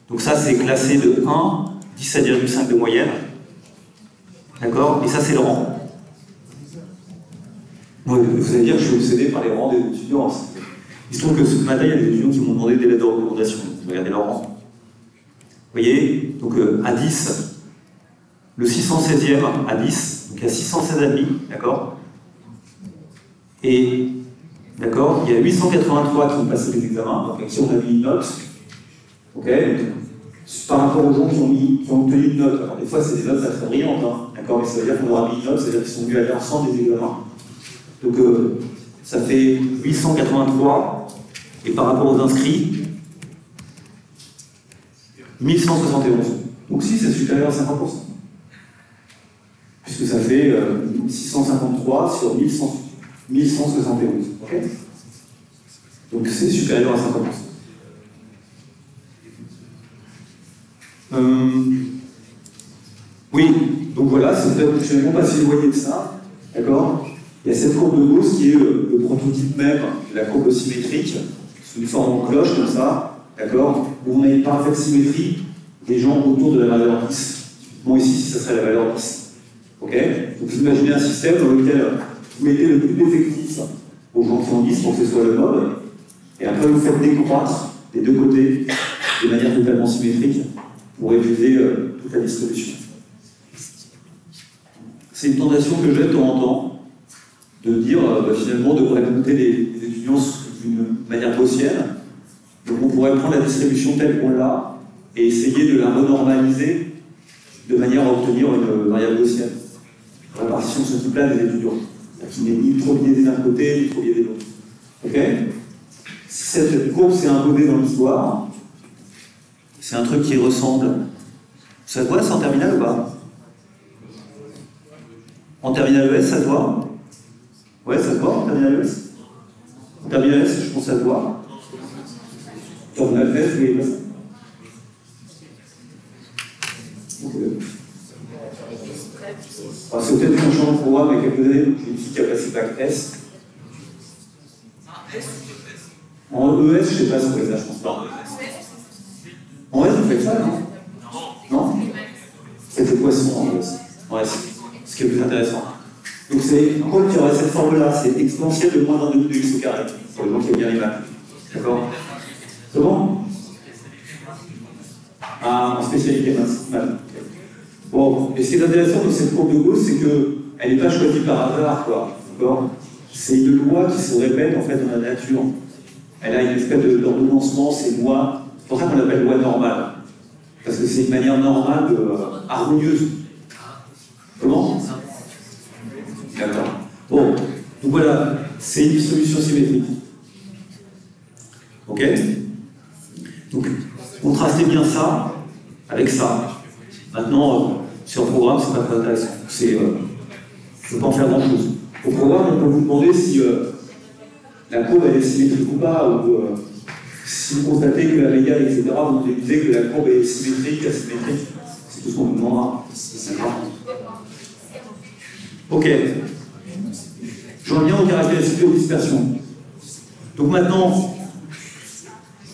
Donc ça, c'est classé de 1, 17,5 de moyenne. D'accord? Et ça, c'est le rang. Bon, vous allez dire que je suis obsédé par les rangs des étudiants. Il se trouve que ce matin, il y a des étudiants qui m'ont demandé des lettres de recommandation. Regardez leur rang. Vous voyez? Donc à 10, le 616e à 10, donc à 616,5, d'accord? Et, d'accord, il y a 883 qui ont passé les examens, donc si on a mis une note, ok, par rapport aux gens qui ont obtenu une note. Alors des fois c'est des notes très brillantes, hein, d'accord, mais ça veut dire qu'on aura mis une note, c'est-à-dire qu'ils sont venus à l'ensemble des examens. Donc ça fait 883, et par rapport aux inscrits, 1171. Donc si c'est supérieur à 50%. Puisque ça fait 653 sur 1171. Ok, donc c'est supérieur à 50%. Oui, donc voilà, c'est peut-être finalement pas si éloigné de ça. D'accord? Il y a cette courbe de Gauss qui est le prototype même de la courbe symétrique, sous une forme en cloche comme ça, d'accord? Où on a une parfaite symétrie des gens autour de la valeur 10. Bon, ici, ça serait la valeur 10. Ok? Donc vous imaginez un système dans lequel vous mettez le plus d'effectifs aux gens qui sont 10 pour que ce soit le mode, et après vous faites décroître des deux côtés de manière totalement symétrique pour réduire toute la distribution. C'est une tentation que j'ai de temps en temps, de dire finalement de récolter les étudiants d'une manière gaussienne. Donc on pourrait prendre la distribution telle qu'on l'a et essayer de la renormaliser de manière à obtenir une variable gaussienne. Répartition de ce type-là des étudiants, qui n'est ni trop biaisé d'un côté, ni trop biaisé de l'autre. Ok? Si cette courbe s'est imposée dans l'histoire, c'est un truc qui ressemble. Ça se voit, c'est en terminale ou pas? En terminale ES, ça se voit? Ouais, ça se voit en terminale ES? En terminale ES, je pense que ça se voit. En terminale ES, vous voyez pas ça? C'est peut-être un changement pour moi, mais quelques années, j'ai une fille qui a passé bac S. En ES, je ne sais pas si on fait ça, je pense pas. En S, vous faites ça, non? Non? C'était poisson en ES. En S, ce qui est le plus intéressant. Donc c'est quoi qui aurait cette forme-là? C'est exponentielle de moins d'un demi de x au carré, pour les gens qui aiment bien les maths. D'accord? Comment? Ah, en spécialité maths. Bon, et ce qui est intéressant dans cette courbe de Gauss, c'est qu'elle n'est pas choisie par hasard, quoi. D'accord? C'est une loi qui se répète en fait dans la nature. elle a une espèce d'ordonnancement, c'est loi, c'est pour ça qu'on l'appelle loi normale. Parce que c'est une manière normale, harmonieuse. Comment? D'accord. Bon, donc voilà, c'est une distribution symétrique. Ok? Donc, contrastez bien ça avec ça. Maintenant, sur le programme, c'est pas très intéressant. Je ne peux pas en faire grand-chose. Au programme, on peut vous demander si la courbe elle est symétrique ou pas, ou si vous constatez que la médiane, etc., vous déduisez que la courbe est symétrique, asymétrique. C'est tout ce qu'on vous demandera. D'accord? Ok. Je reviens aux caractéristiques de dispersion. Donc maintenant,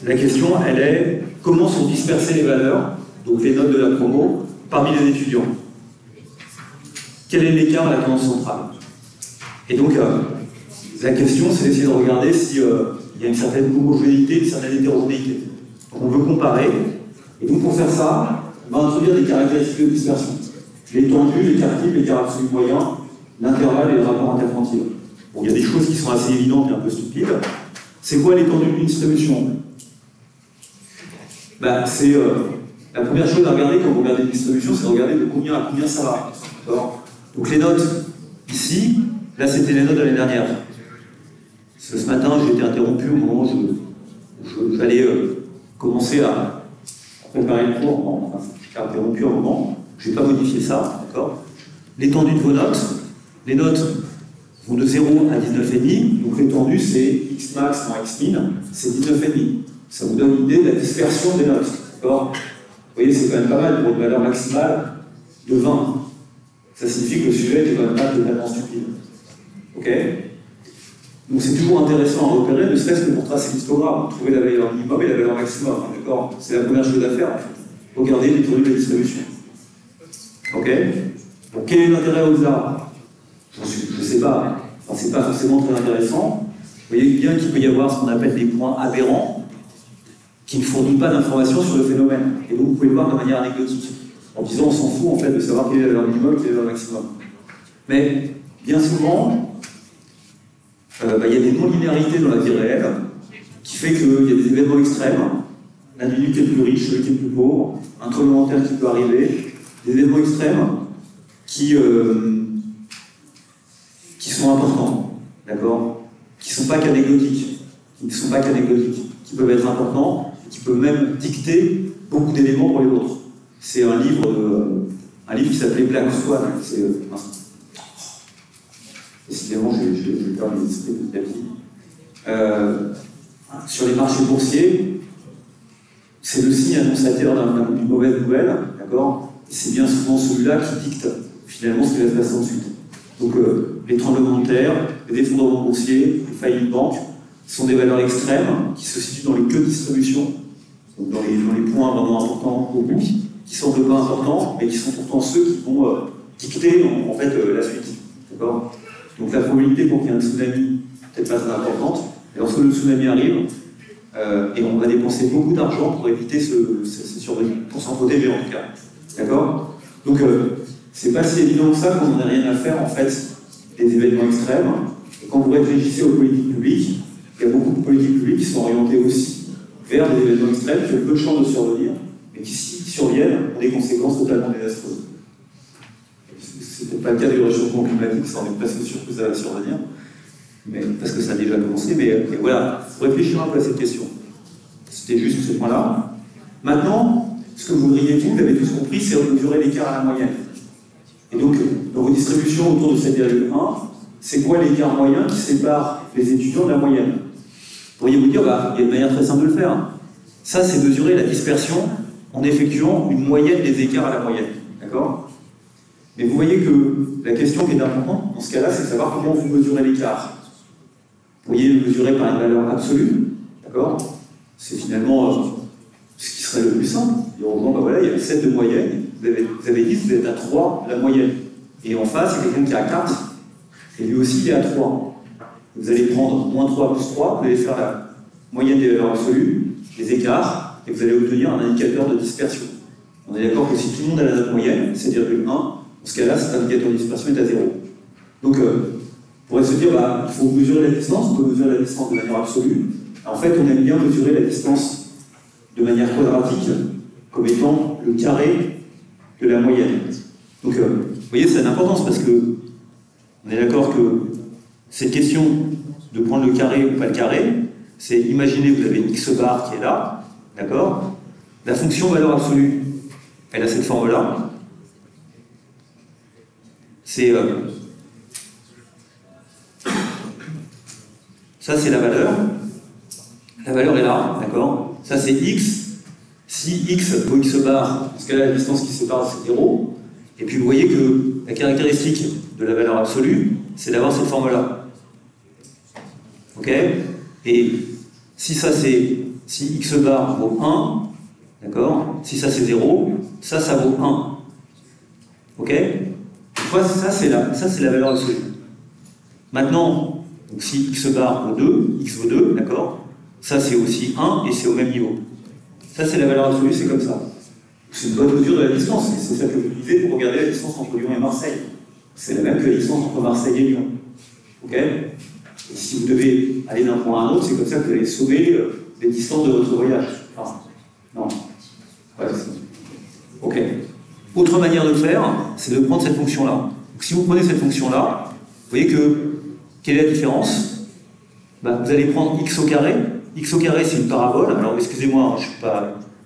la question, elle est comment sont dispersées les valeurs, donc les notes de la promo, parmi les étudiants? Quel est l'écart à la tendance centrale? Et donc, la question, c'est d'essayer de regarder s'il y a une certaine homogénéité, une certaine hétérogénéité. Donc, on veut comparer. Et donc, pour faire ça, on va introduire des caractéristiques de dispersion. L'étendue, l'écart type, l'écart absolu moyen, l'intervalle et le rapport interquantile. Bon, il y a des choses qui sont assez évidentes et un peu stupides. C'est quoi l'étendue d'une distribution? Ben, c'est la première chose à regarder quand vous regardez une distribution, c'est de regarder de combien à combien ça va. Donc les notes ici, là c'était les notes de l'année dernière. Ce matin j'ai été interrompu au moment où j'allais commencer à préparer le cours. Enfin, j'ai interrompu un moment, je n'ai pas modifié ça, d'accord. L'étendue de vos notes, les notes vont de 0 à 19,5, donc l'étendue c'est x max moins x min, c'est 19,5. Ça vous donne une idée de la dispersion des notes, d'accord. Vous voyez, c'est quand même pas mal pour une valeur maximale de 20. Ça signifie que le sujet n'est quand même pas totalement stupide. Ok? Donc c'est toujours intéressant à repérer, ne serait-ce que pour tracer l'histogramme, trouver la valeur minimum et la valeur maximum, d'accord? C'est la première chose à faire, en fait. Regardez l'étendue de la distribution. Ok? Donc quel est l'intérêt au-delà? Je ne sais pas. Enfin, c'est pas forcément très intéressant. Vous voyez bien qu'il peut y avoir ce qu'on appelle des points aberrants, qui ne fournit pas d'informations sur le phénomène. Et donc vous pouvez le voir de manière anecdotique, en disant on s'en fout en fait de savoir quelle est la valeur minimum et quelle est la valeur maximum. Mais bien souvent, il y a des non-linéarités dans la vie réelle, qui fait qu'il y a des événements extrêmes, l'individu qui est le plus riche, celui qui est le plus pauvre, un tremblement de terre qui peut arriver, des événements extrêmes qui sont importants, d'accord, qui ne sont pas qu'anecdotiques, qui peuvent être importants, qui peut même dicter beaucoup d'éléments pour les autres. C'est un livre qui s'appelait Black Swan. Décidément, je vais faire les esprits petit à petit. Sur les marchés boursiers, c'est le signe annonciateur d'une mauvaise nouvelle, d'accord? C'est bien souvent celui-là qui dicte finalement ce qui va se passer ensuite. Donc, les tremblements de terre, les effondrements boursiers, les faillites de banques, sont des valeurs extrêmes qui se situent dans les queues de distribution, donc dans les points vraiment importants au bout, qui semblent pas importants, mais qui sont pourtant ceux qui vont dicter en fait la suite. D'accord? Donc la probabilité pour qu'il y ait un tsunami peut-être pas très importante, et lorsque le tsunami arrive, et on va dépenser beaucoup d'argent pour éviter ces survenues, pour s'en protéger en tout cas. D'accord? Donc c'est pas si évident que ça qu'on n'en a rien à faire en fait des événements extrêmes. Et quand vous réfléchissez aux politiques publiques, il y a beaucoup de politiques publiques qui sont orientées aussi vers des événements extrêmes qui ont peu de chances de survenir, mais qui, s'ils surviennent, ont des conséquences totalement désastreuses. C'était pas le cas du réchauffement climatique, ça en est presque sûr que ça va survenir, mais, parce que ça a déjà commencé, mais voilà, il faut réfléchir un peu à cette question. C'était juste ce point-là. Maintenant, ce que vous voudriez vous l'avez tous compris, c'est mesurer l'écart à la moyenne. Et donc, dans vos distributions autour de 7,1, c'est quoi l'écart moyen qui sépare les étudiants de la moyenne? Vous pourriez vous dire, bah, il y a une manière très simple de le faire. Ça, c'est mesurer la dispersion en effectuant une moyenne des écarts à la moyenne. D'accord? Mais vous voyez que la question qui est importante, dans ce cas-là, c'est de savoir comment vous mesurez l'écart. Vous pourriez le mesurer par une valeur absolue. D'accord? C'est finalement ce qui serait le plus simple. Dire aux gens, bah voilà, il y a 7 de moyenne, vous avez dit que vous êtes à 3 la moyenne. Et en face, il y a quelqu'un qui est à 4, et lui aussi il est à 3. Vous allez prendre moins 3 plus 3, vous allez faire la moyenne des valeurs absolues, les écarts, et vous allez obtenir un indicateur de dispersion. On est d'accord que si tout le monde a la note moyenne, 7,1, dans ce cas-là, cet indicateur de dispersion est à 0. Donc, on pourrait se dire, bah, il faut mesurer la distance, on peut mesurer la distance de manière absolue, En fait, on aime bien mesurer la distance de manière quadratique comme étant le carré de la moyenne. Donc, vous voyez, ça a une importance parce que on est d'accord que cette question de prendre le carré ou pas le carré, c'est imaginez que vous avez x bar qui est là, d'accord? La fonction valeur absolue, elle a cette forme-là. C'est ça, c'est la valeur. La valeur est là, d'accord? Ça, c'est x. Si x vaut x bar, parce que là, la distance qui sépare, c'est 0. Et puis, vous voyez que la caractéristique de la valeur absolue, c'est d'avoir cette forme-là. Ok? Et si ça, c'est... Si x bar vaut 1, d'accord? Si ça, c'est 0, ça vaut 1. Ok? Ça, c'est la valeur absolue. Maintenant, donc, si x bar vaut 2, x vaut 2, d'accord? Ça, c'est aussi 1 et c'est au même niveau. Ça, c'est la valeur absolue, c'est comme ça. C'est une bonne mesure de la distance. C'est ça que vous utilisez pour regarder la distance entre Lyon et Marseille. C'est la même que la distance entre Marseille et Lyon. Ok? Et si vous devez aller d'un point à un autre, c'est comme ça que vous allez sauver les distances de votre voyage. Enfin, non. Ouais, ok. Autre manière de faire, c'est de prendre cette fonction-là. Donc, si vous prenez cette fonction-là, vous voyez que, quelle est la différence? Vous allez prendre x au carré. X au carré, c'est une parabole. Alors, excusez-moi,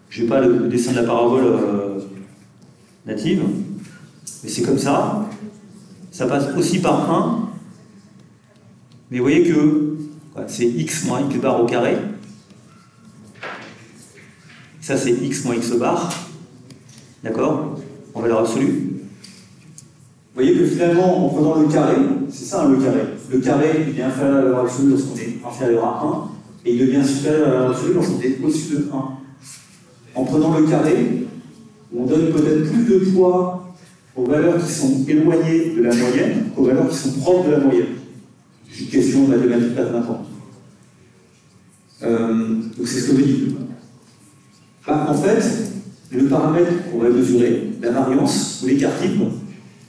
je n'ai pas le dessin de la parabole native, mais c'est comme ça. Ça passe aussi par 1. Mais vous voyez que c'est x moins x bar au carré. Ça, c'est x moins x bar. D'accord? En valeur absolue. Vous voyez que finalement, en prenant le carré, c'est ça le carré. Le carré, il est inférieur à la valeur absolue lorsqu'on est inférieur à 1, et il devient supérieur à la valeur absolue lorsqu'on est au-dessus de 1. En prenant le carré, on donne peut-être plus de poids aux valeurs qui sont éloignées de la moyenne qu'aux valeurs qui sont propres de la moyenne. C'est une question de mathématiques pas n'importe. Donc c'est ce que je dis. En fait, le paramètre qu'on va mesurer, la variance ou l'écart type,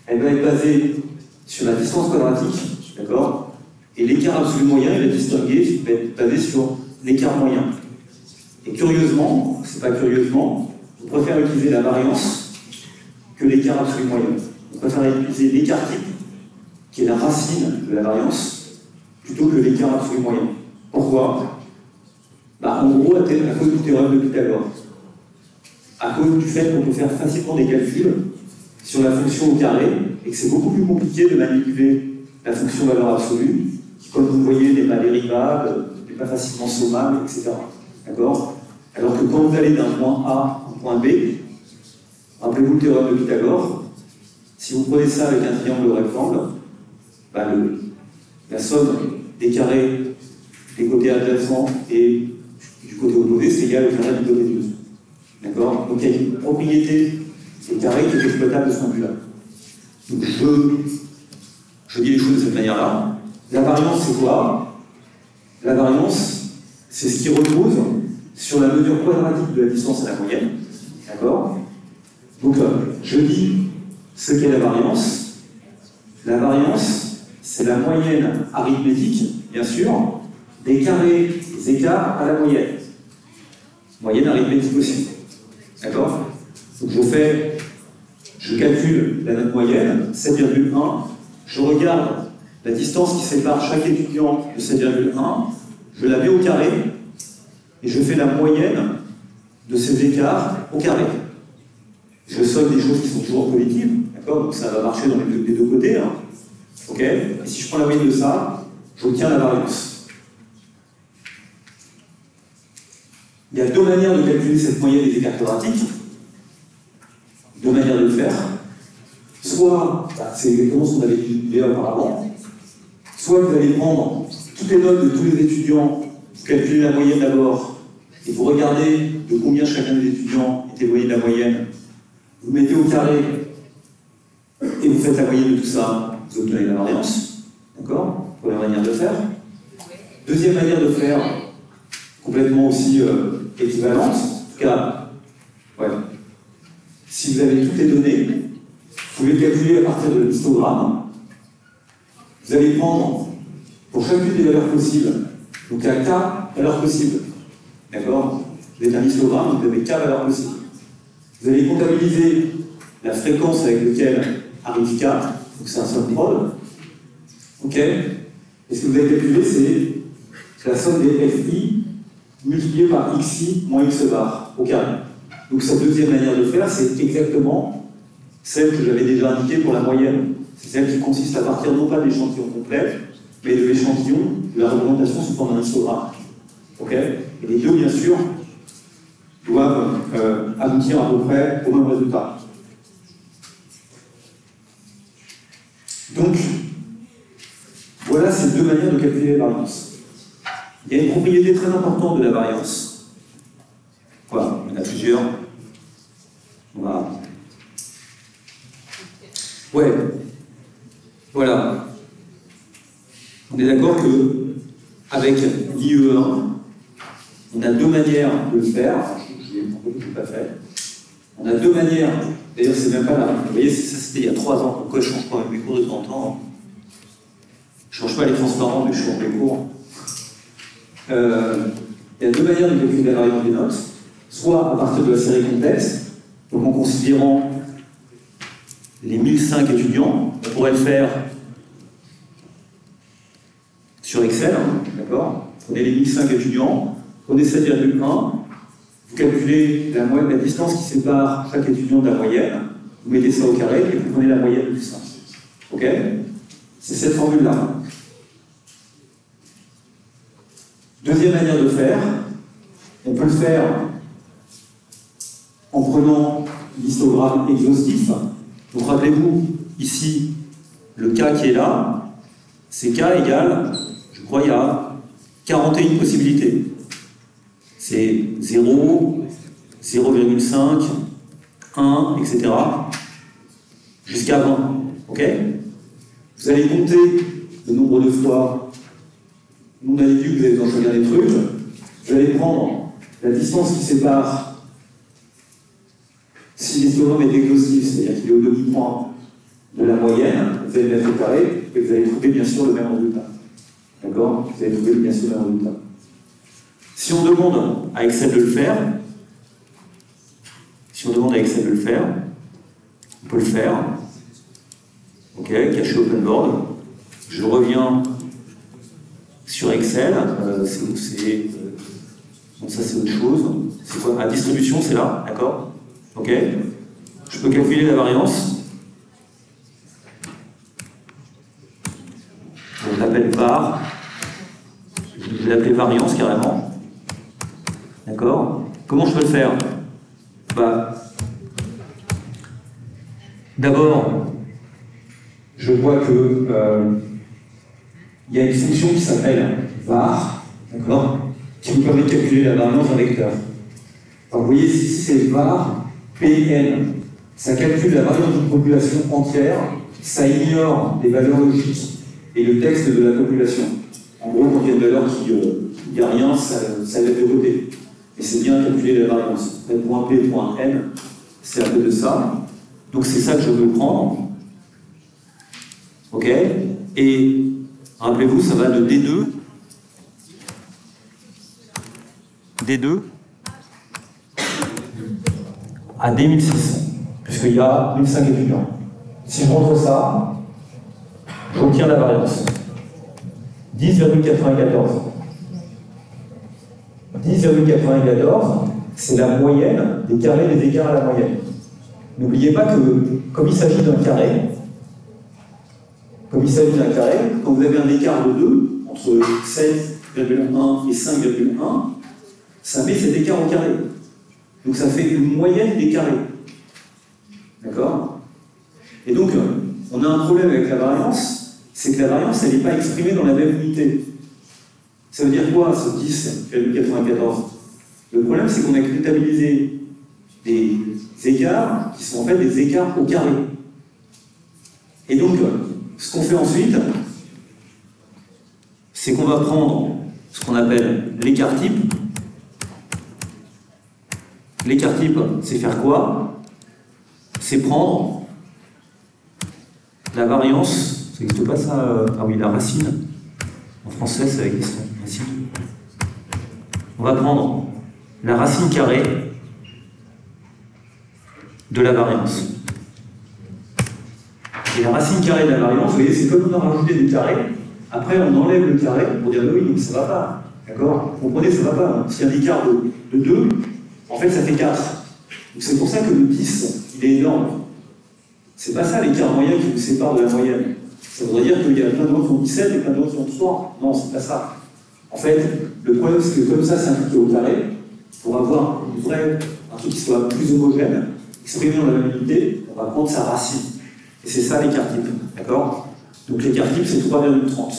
elle va être basée sur la distance quadratique, d'accord? Et l'écart absolu moyen, il va distinguer, va être basé sur l'écart moyen. Et curieusement, c'est pas curieusement, on préfère utiliser la variance que l'écart absolu moyen. On préfère utiliser l'écart type, qui est la racine de la variance, plutôt que l'écart absolu moyen. Pourquoi? En gros, à cause du théorème de Pythagore. À cause du fait qu'on peut faire facilement des calculs sur la fonction au carré, et que c'est beaucoup plus compliqué de manipuler la fonction valeur absolue, qui, comme vous le voyez, n'est pas dérivable, n'est pas facilement sommable, etc. D'accord? Alors que quand vous allez d'un point A à un point B, rappelez-vous le théorème de Pythagore, si vous prenez ça avec un triangle rectangle, la somme des carrés des côtés adjacents et du côté opposé, c'est égal au carré du côté du dessous. D'accord? Donc il y a une propriété des carrés qui est exploitable de ce point de vue-là. Donc je dis les choses de cette manière-là. La variance, c'est quoi? La variance, c'est ce qui repose sur la mesure quadratique de la distance à la moyenne. D'accord? Donc je dis ce qu'est la variance. La variance, c'est la moyenne arithmétique, bien sûr, des carrés des écarts à la moyenne. Moyenne arithmétique aussi. D'accord? Donc je calcule la note moyenne, 7,1. Je regarde la distance qui sépare chaque étudiant de 7,1. Je la mets au carré et je fais la moyenne de ces écarts au carré. Je somme des choses qui sont toujours positives. D'accord? Donc ça va marcher dans les deux côtés. Hein. Ok? Et si je prends la moyenne de ça, j'obtiens la variance. Il y a deux manières de calculer cette moyenne des écarts quadratiques. Deux manières de le faire. Soit, c'est exactement ce qu'on avait dit auparavant, soit vous allez prendre toutes les notes de tous les étudiants, vous calculez la moyenne d'abord, et vous regardez de combien chacun des étudiants est éloigné de la moyenne, vous mettez au carré, et vous faites la moyenne de tout ça, vous obtenez la variance. D'accord? Première manière de faire. Deuxième manière de faire, complètement aussi équivalente, en tout cas, ouais. Si vous avez toutes les données, vous pouvez calculer à partir de l'histogramme. Vous allez prendre, pour chacune des valeurs possibles, Donc il y a K valeurs possibles. D'accord? Vous êtes un histogramme, vous avez K valeurs possibles. Vous allez comptabiliser la fréquence avec laquelle arrive K, donc c'est un somme prod. Ok? Et ce que vous avez calculé, c'est la somme des FI multipliée par XI moins X bar au carré. Donc cette deuxième manière de faire, c'est exactement celle que j'avais déjà indiquée pour la moyenne. C'est celle qui consiste à partir non pas de l'échantillon complet, mais de l'échantillon de la représentation sous forme d'un histogramme. Ok? Et les deux, bien sûr, doivent aboutir à peu près au même résultat. Donc, voilà ces deux manières de calculer la variance. Il y a une propriété très importante de la variance. Quoi? Il y en a plusieurs. Voilà. Ouais. Voilà. On est d'accord que avec l'IE1, on a deux manières de le faire. Je ne l'ai pas fait. On a deux manières. D'ailleurs, c'est même pas là. Vous voyez, ça c'était il y a 3 ans. Pourquoi je change pas mes cours de temps en temps? Je ne change pas les transparents, mais je change les cours. Il y a deux manières de calculer la variance des notes. Soit à partir de la série complexe, donc en considérant les 1005 étudiants, on pourrait le faire sur Excel, d'accord? Prenez les 1005 étudiants, prenez 7,1, vous calculez la distance qui sépare chaque étudiant de la moyenne, vous mettez ça au carré et vous prenez la moyenne de distance. Ok? C'est cette formule-là. Deuxième manière de faire, on peut le faire en prenant l'histogramme exhaustif. Donc rappelez-vous, ici, le K qui est là, c'est K égale, je crois, il y a 41 possibilités. C'est 0, 0,5, 1, etc. jusqu'à 20. Ok? Vous allez compter le nombre de fois. On avait vu que vous allez en choisir des trucs. Vous allez prendre la distance qui sépare. Si l'histogramme est exhaustif, c'est-à-dire qu'il est au demi-point de la moyenne, vous allez le mettre au carré et vous allez trouver bien sûr le même résultat. D'accord? Vous allez trouver bien sûr le même résultat. Si on demande à Excel de le faire, on peut le faire. Ok, caché open board. Je reviens sur Excel. Bon, ça c'est autre chose. C'est quoi? La distribution, c'est là, d'accord? Ok. Je peux calculer la variance. On l'appelle var. Je vais l'appeler variance carrément. D'accord? Comment je peux le faire? D'abord, je vois que il y a une fonction qui s'appelle var, d'accord, qui vous permet de calculer la variance d'un vecteur. Alors, vous voyez ici, c'est var PN. Ça calcule la variance d'une population entière, ça ignore les valeurs logiques et le texte de la population. En gros, quand il y a une valeur qui n'y a rien, ça lève de côté. Et c'est bien calculer la variance. Point P, point N, c'est un peu de ça. Donc c'est ça que je veux prendre. Ok? Et rappelez-vous, ça va de D2 à D1600, puisqu'il y a 1005 étudiants. Si je montre ça, j'obtiens la variance. 10,94. 10,94, c'est la moyenne des carrés des écarts à la moyenne. N'oubliez pas que, comme il s'agit d'un carré, quand vous avez un écart de 2, entre 7,1 et 5,1, ça met cet écart au carré. Donc ça fait une moyenne des carrés. D'accord? Et donc, on a un problème avec la variance, c'est que la variance, elle n'est pas exprimée dans la même unité. Ça veut dire quoi, ce 10,94? Le problème, c'est qu'on a comptabilisé des écarts qui sont en fait des écarts au carré. Et donc, ce qu'on fait ensuite, c'est qu'on va prendre ce qu'on appelle l'écart type. L'écart type, c'est faire quoi? C'est prendre la variance, ça n'existe pas ça, ah oui, la racine En français, ça existe. Ici. On va prendre la racine carrée de la variance. Et la racine carrée de la variance, vous voyez, c'est comme on a rajouté des carrés. Après, on enlève le carré pour dire oui, donc ça ne va pas. D'accord? Vous comprenez, ça ne va pas. Hein. S'il y a un écart de 2, en fait, ça fait 4. Donc c'est pour ça que le 10, il est énorme. C'est pas ça l'écart moyen qui vous sépare de la moyenne. Ça voudrait dire qu'il y a plein d'autres qui ont 17 et plein d'autres qui ont 3. Non, c'est pas ça. En fait, le problème, c'est que comme ça, c'est impliqué au carré, pour avoir un truc qui soit plus homogène, exprimé dans la même unité, on va prendre sa racine. Et c'est ça l'écart type. D'accord? Donc l'écart type, c'est 3,30.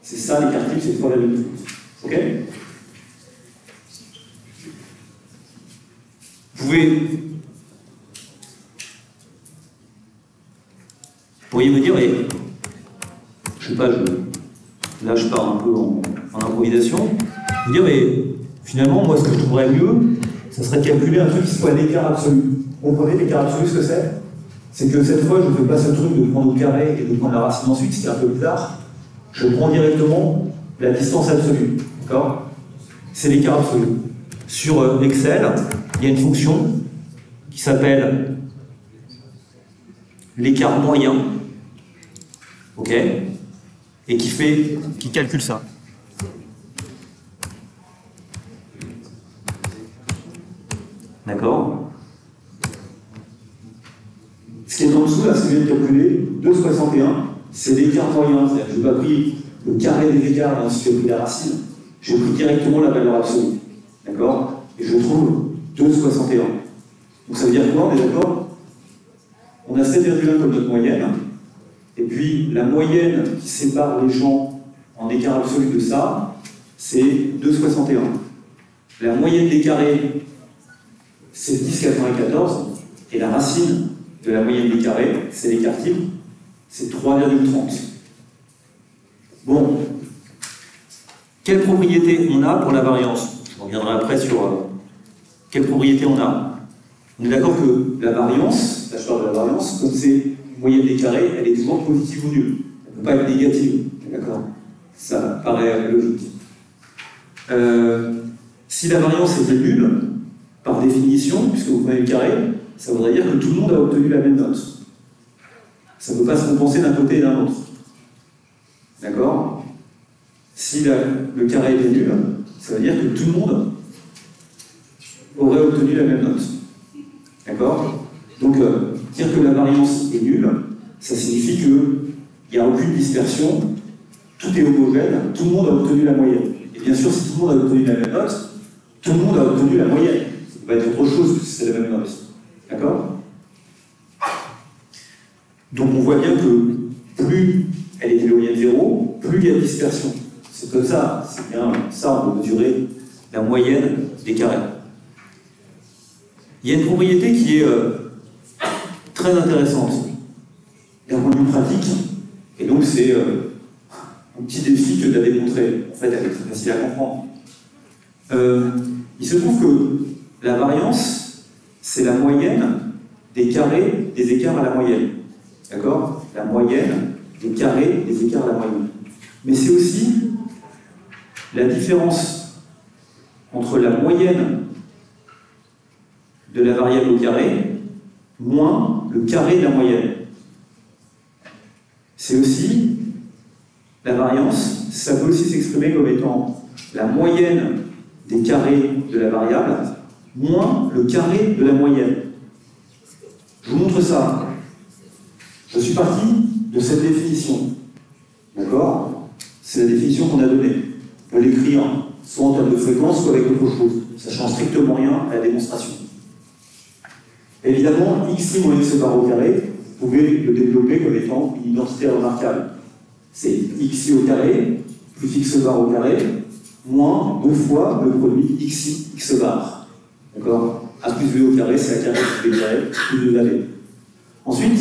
C'est ça l'écart type, c'est 3,30. Ok? Vous pourriez me dire, mais je sais pas, là je pars un peu en improvisation, vous dire, mais finalement, moi ce que je trouverais mieux, ça serait de calculer un truc qui soit l'écart absolu. Vous comprenez l'écart absolu, ce que c'est? C'est que cette fois, je ne fais pas ce truc de prendre au carré et de prendre la racine ensuite, c'est un peu bizarre. Je prends directement la distance absolue. D'accord? C'est l'écart absolu. Sur Excel, il y a une fonction qui s'appelle l'écart moyen. Ok? Et qui calcule ça. D'accord? Ce qui est en dessous, là, ce que je viens de calculer, 2,61, c'est l'écart moyen. C'est-à-dire que je n'ai pas pris le carré des écarts, hein, si j'ai pris la racine, j'ai pris directement la valeur absolue. D'accord? Et je trouve 2,61. Donc ça veut dire quoi? On est d'accord? On a 7,1 comme notre moyenne, et puis la moyenne qui sépare les gens en écart absolu de ça, c'est 2,61. La moyenne des carrés, c'est 10,94, et la racine de la moyenne des carrés, c'est l'écart type, c'est 3,30. Bon, quelle propriété on a pour la variance? Je reviendrai après sur quelle propriété on a. On est d'accord que la variance, là je parle de la variance, comme c'est une moyenne des carrés, elle est toujours positive ou nulle. Elle ne peut pas être négative. D'accord? Ça paraît logique. Si la variance était nulle, par définition, puisque vous prenez le carré, ça voudrait dire que tout le monde a obtenu la même note. Ça ne peut pas se compenser d'un côté et d'un autre. D'accord? Si le carré était nul, ça veut dire que tout le monde aurait obtenu la même note. D'accord? Donc, dire que la variance est nulle, ça signifie qu'il n'y a aucune dispersion, tout est homogène, tout le monde a obtenu la moyenne. Et bien sûr, si tout le monde a obtenu la même note, tout le monde a obtenu la moyenne. Ça va être autre chose que si c'est la même note. D'accord? Donc on voit bien que plus elle est éloignée de 0, plus il y a de dispersion. C'est comme ça, c'est bien ça, on peut mesurer la moyenne des carrés. Il y a une propriété qui est très intéressante d'un point de vue pratique, et donc c'est un petit défi que de la démontrer. En fait, elle est très facile à comprendre. Il se trouve que la variance, c'est la moyenne des carrés des écarts à la moyenne. D'accord? La moyenne des carrés des écarts à la moyenne. Mais c'est aussi la différence entre la moyenne de la variable au carré moins le carré de la moyenne. C'est aussi la variance, ça peut aussi s'exprimer comme étant la moyenne des carrés de la variable moins le carré de la moyenne. Je vous montre ça. Je suis parti de cette définition. D'accord? C'est la définition qu'on a donnée. On peut l'écrire soit en termes de fréquence, soit avec autre chose. Ça ne change strictement rien à la démonstration. Évidemment, xi moins x bar au carré, vous pouvez le développer comme étant une identité remarquable. C'est xi au carré plus x bar au carré moins 2 fois le produit xi x bar. D'accord? A plus v au carré, c'est a carré plus b carré plus 2ab. Ensuite,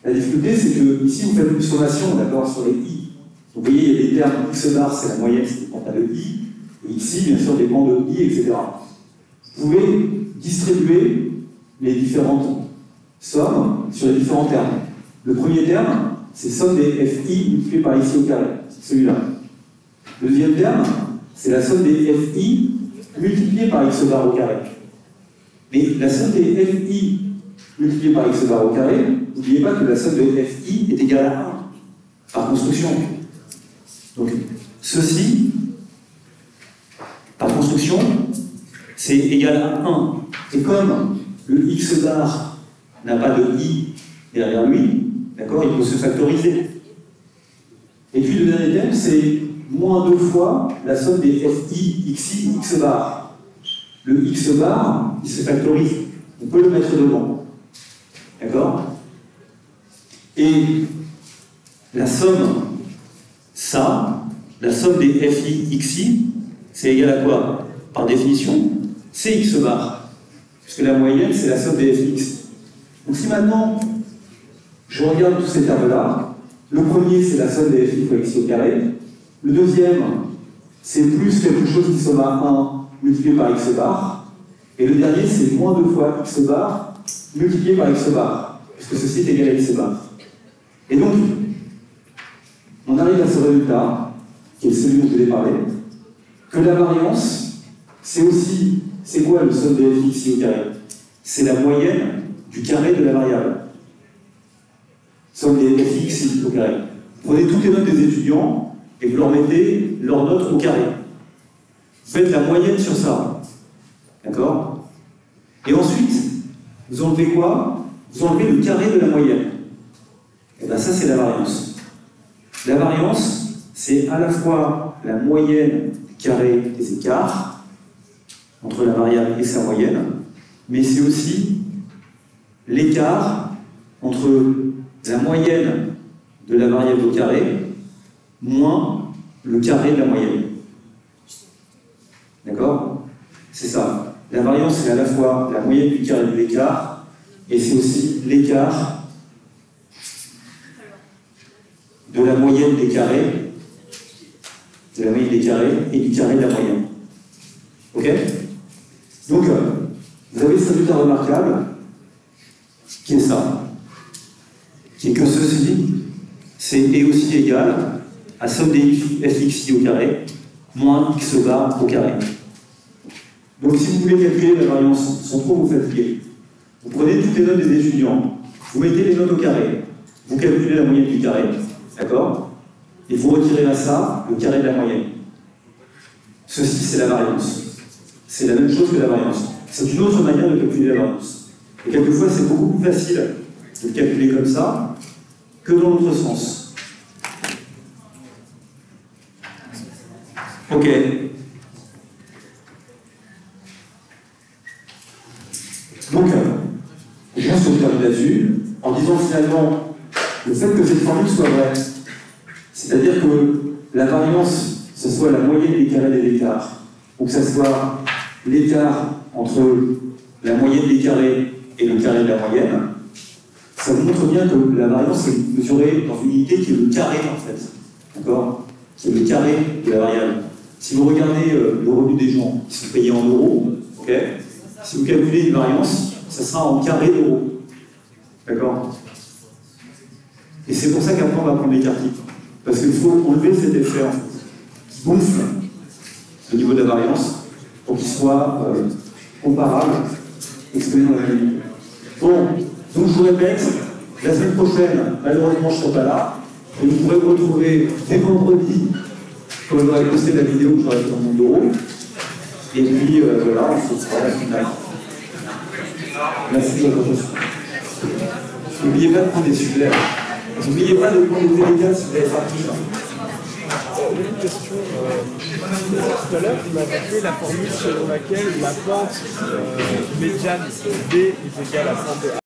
la difficulté, c'est que ici, vous faites une sommation, d'accord, sur les i. Vous voyez, il y a des termes x bar, c'est la moyenne, ça dépend de i, et xi, bien sûr, dépend de i, etc. Vous pouvez distribuer les différentes sommes sur les différents termes. Le premier terme, c'est somme des fi multiplié par xi au carré. C'est celui-là. Le deuxième terme, c'est la somme des FI multipliée par x bar au carré. Mais la somme des FI multipliée par x bar au carré, n'oubliez pas que la somme de FI est égale à 1 par construction. Donc, ceci, par construction, c'est égal à 1. Et comme le x bar n'a pas de i derrière lui, d'accord, il peut se factoriser. Et puis le dernier terme, c'est moins 2 fois la somme des fi, xi, x bar. Le x bar, il se factorise. On peut le mettre devant. D'accord? Et la somme, ça, la somme des fi, xi, c'est égal à quoi? Par définition, c'est x bar. Puisque la moyenne, c'est la somme des fx. Donc si maintenant, je regarde tous ces termes-là, le premier, c'est la somme des fi fois x au carré. Le deuxième, c'est plus quelque chose qui somme à 1 multiplié par x bar. Et le dernier, c'est moins 2 fois x bar multiplié par x bar. Puisque ceci est égal à x bar. Et donc, on arrive à ce résultat, qui est celui dont je vous ai parlé, que la variance, c'est aussi, c'est quoi le somme des fx ici au carré? C'est la moyenne du carré de la variable. Somme des fx ici au carré. Prenez toutes les notes des étudiants et vous leur mettez leurs notes au carré. Vous faites la moyenne sur ça. D'accord? Et ensuite, vous enlevez quoi? Vous enlevez le carré de la moyenne. Et bien ça, c'est la variance. La variance, c'est à la fois la moyenne du carré des écarts entre la variable et sa moyenne, mais c'est aussi l'écart entre la moyenne de la variable au carré moins le carré de la moyenne. D'accord? C'est ça. La variance, c'est à la fois la moyenne du carré de l'écart, et c'est aussi l'écart de la moyenne des carrés, de la moyenne des carrés et du carré de la moyenne. Ok? Donc, vous avez ce résultat remarquable, qui est ça, qui est que ceci, est aussi égal à somme des fxi au carré moins x bar au carré. Donc, si vous voulez calculer la variance sans trop vous fatiguer, vous prenez toutes les notes des étudiants, vous mettez les notes au carré, vous calculez la moyenne du carré, d'accord? Et vous retirez à ça le carré de la moyenne. Ceci, c'est la variance. C'est la même chose que la variance. C'est une autre manière de calculer la variance. Et quelquefois, c'est beaucoup plus facile de calculer comme ça que dans l'autre sens. Ok. Donc, je viens sur le terme là-dessus, en disant finalement, le fait que cette formule soit vraie, c'est-à-dire que la variance, ce soit la moyenne des carrés des écarts, ou que ce soit l'écart entre la moyenne des carrés et le carré de la moyenne, ça vous montre bien que la variance est mesurée dans une unité qui est le carré, en fait. D'accord? Qui est le carré de la variable. Si vous regardez le revenu des gens qui sont payés en euros, ok, si vous calculez une variance, ça sera en carré d'euros. D'accord? Et c'est pour ça qu'après on va prendre l'écart type. Parce qu'il faut enlever cet effet en fait, qui gonfle au niveau de la variance pour qu'il soit comparable, exprimé dans la même unité. Bon, donc je vous répète, la semaine prochaine, malheureusement je ne serai pas là, et vous pourrez me retrouver dès vendredi quand j'aurai posté la vidéo que j'aurai fait dans mon bureau. Et puis voilà, on se fera la finale. Merci de votre attention. N'oubliez pas de prendre des suppléments. N'oubliez pas de prendre des délégats si vous avez pas pris. Une question. Tout à l'heure, vous m'avez fait la formule selon laquelle la pente médiane B est égale à pente de A.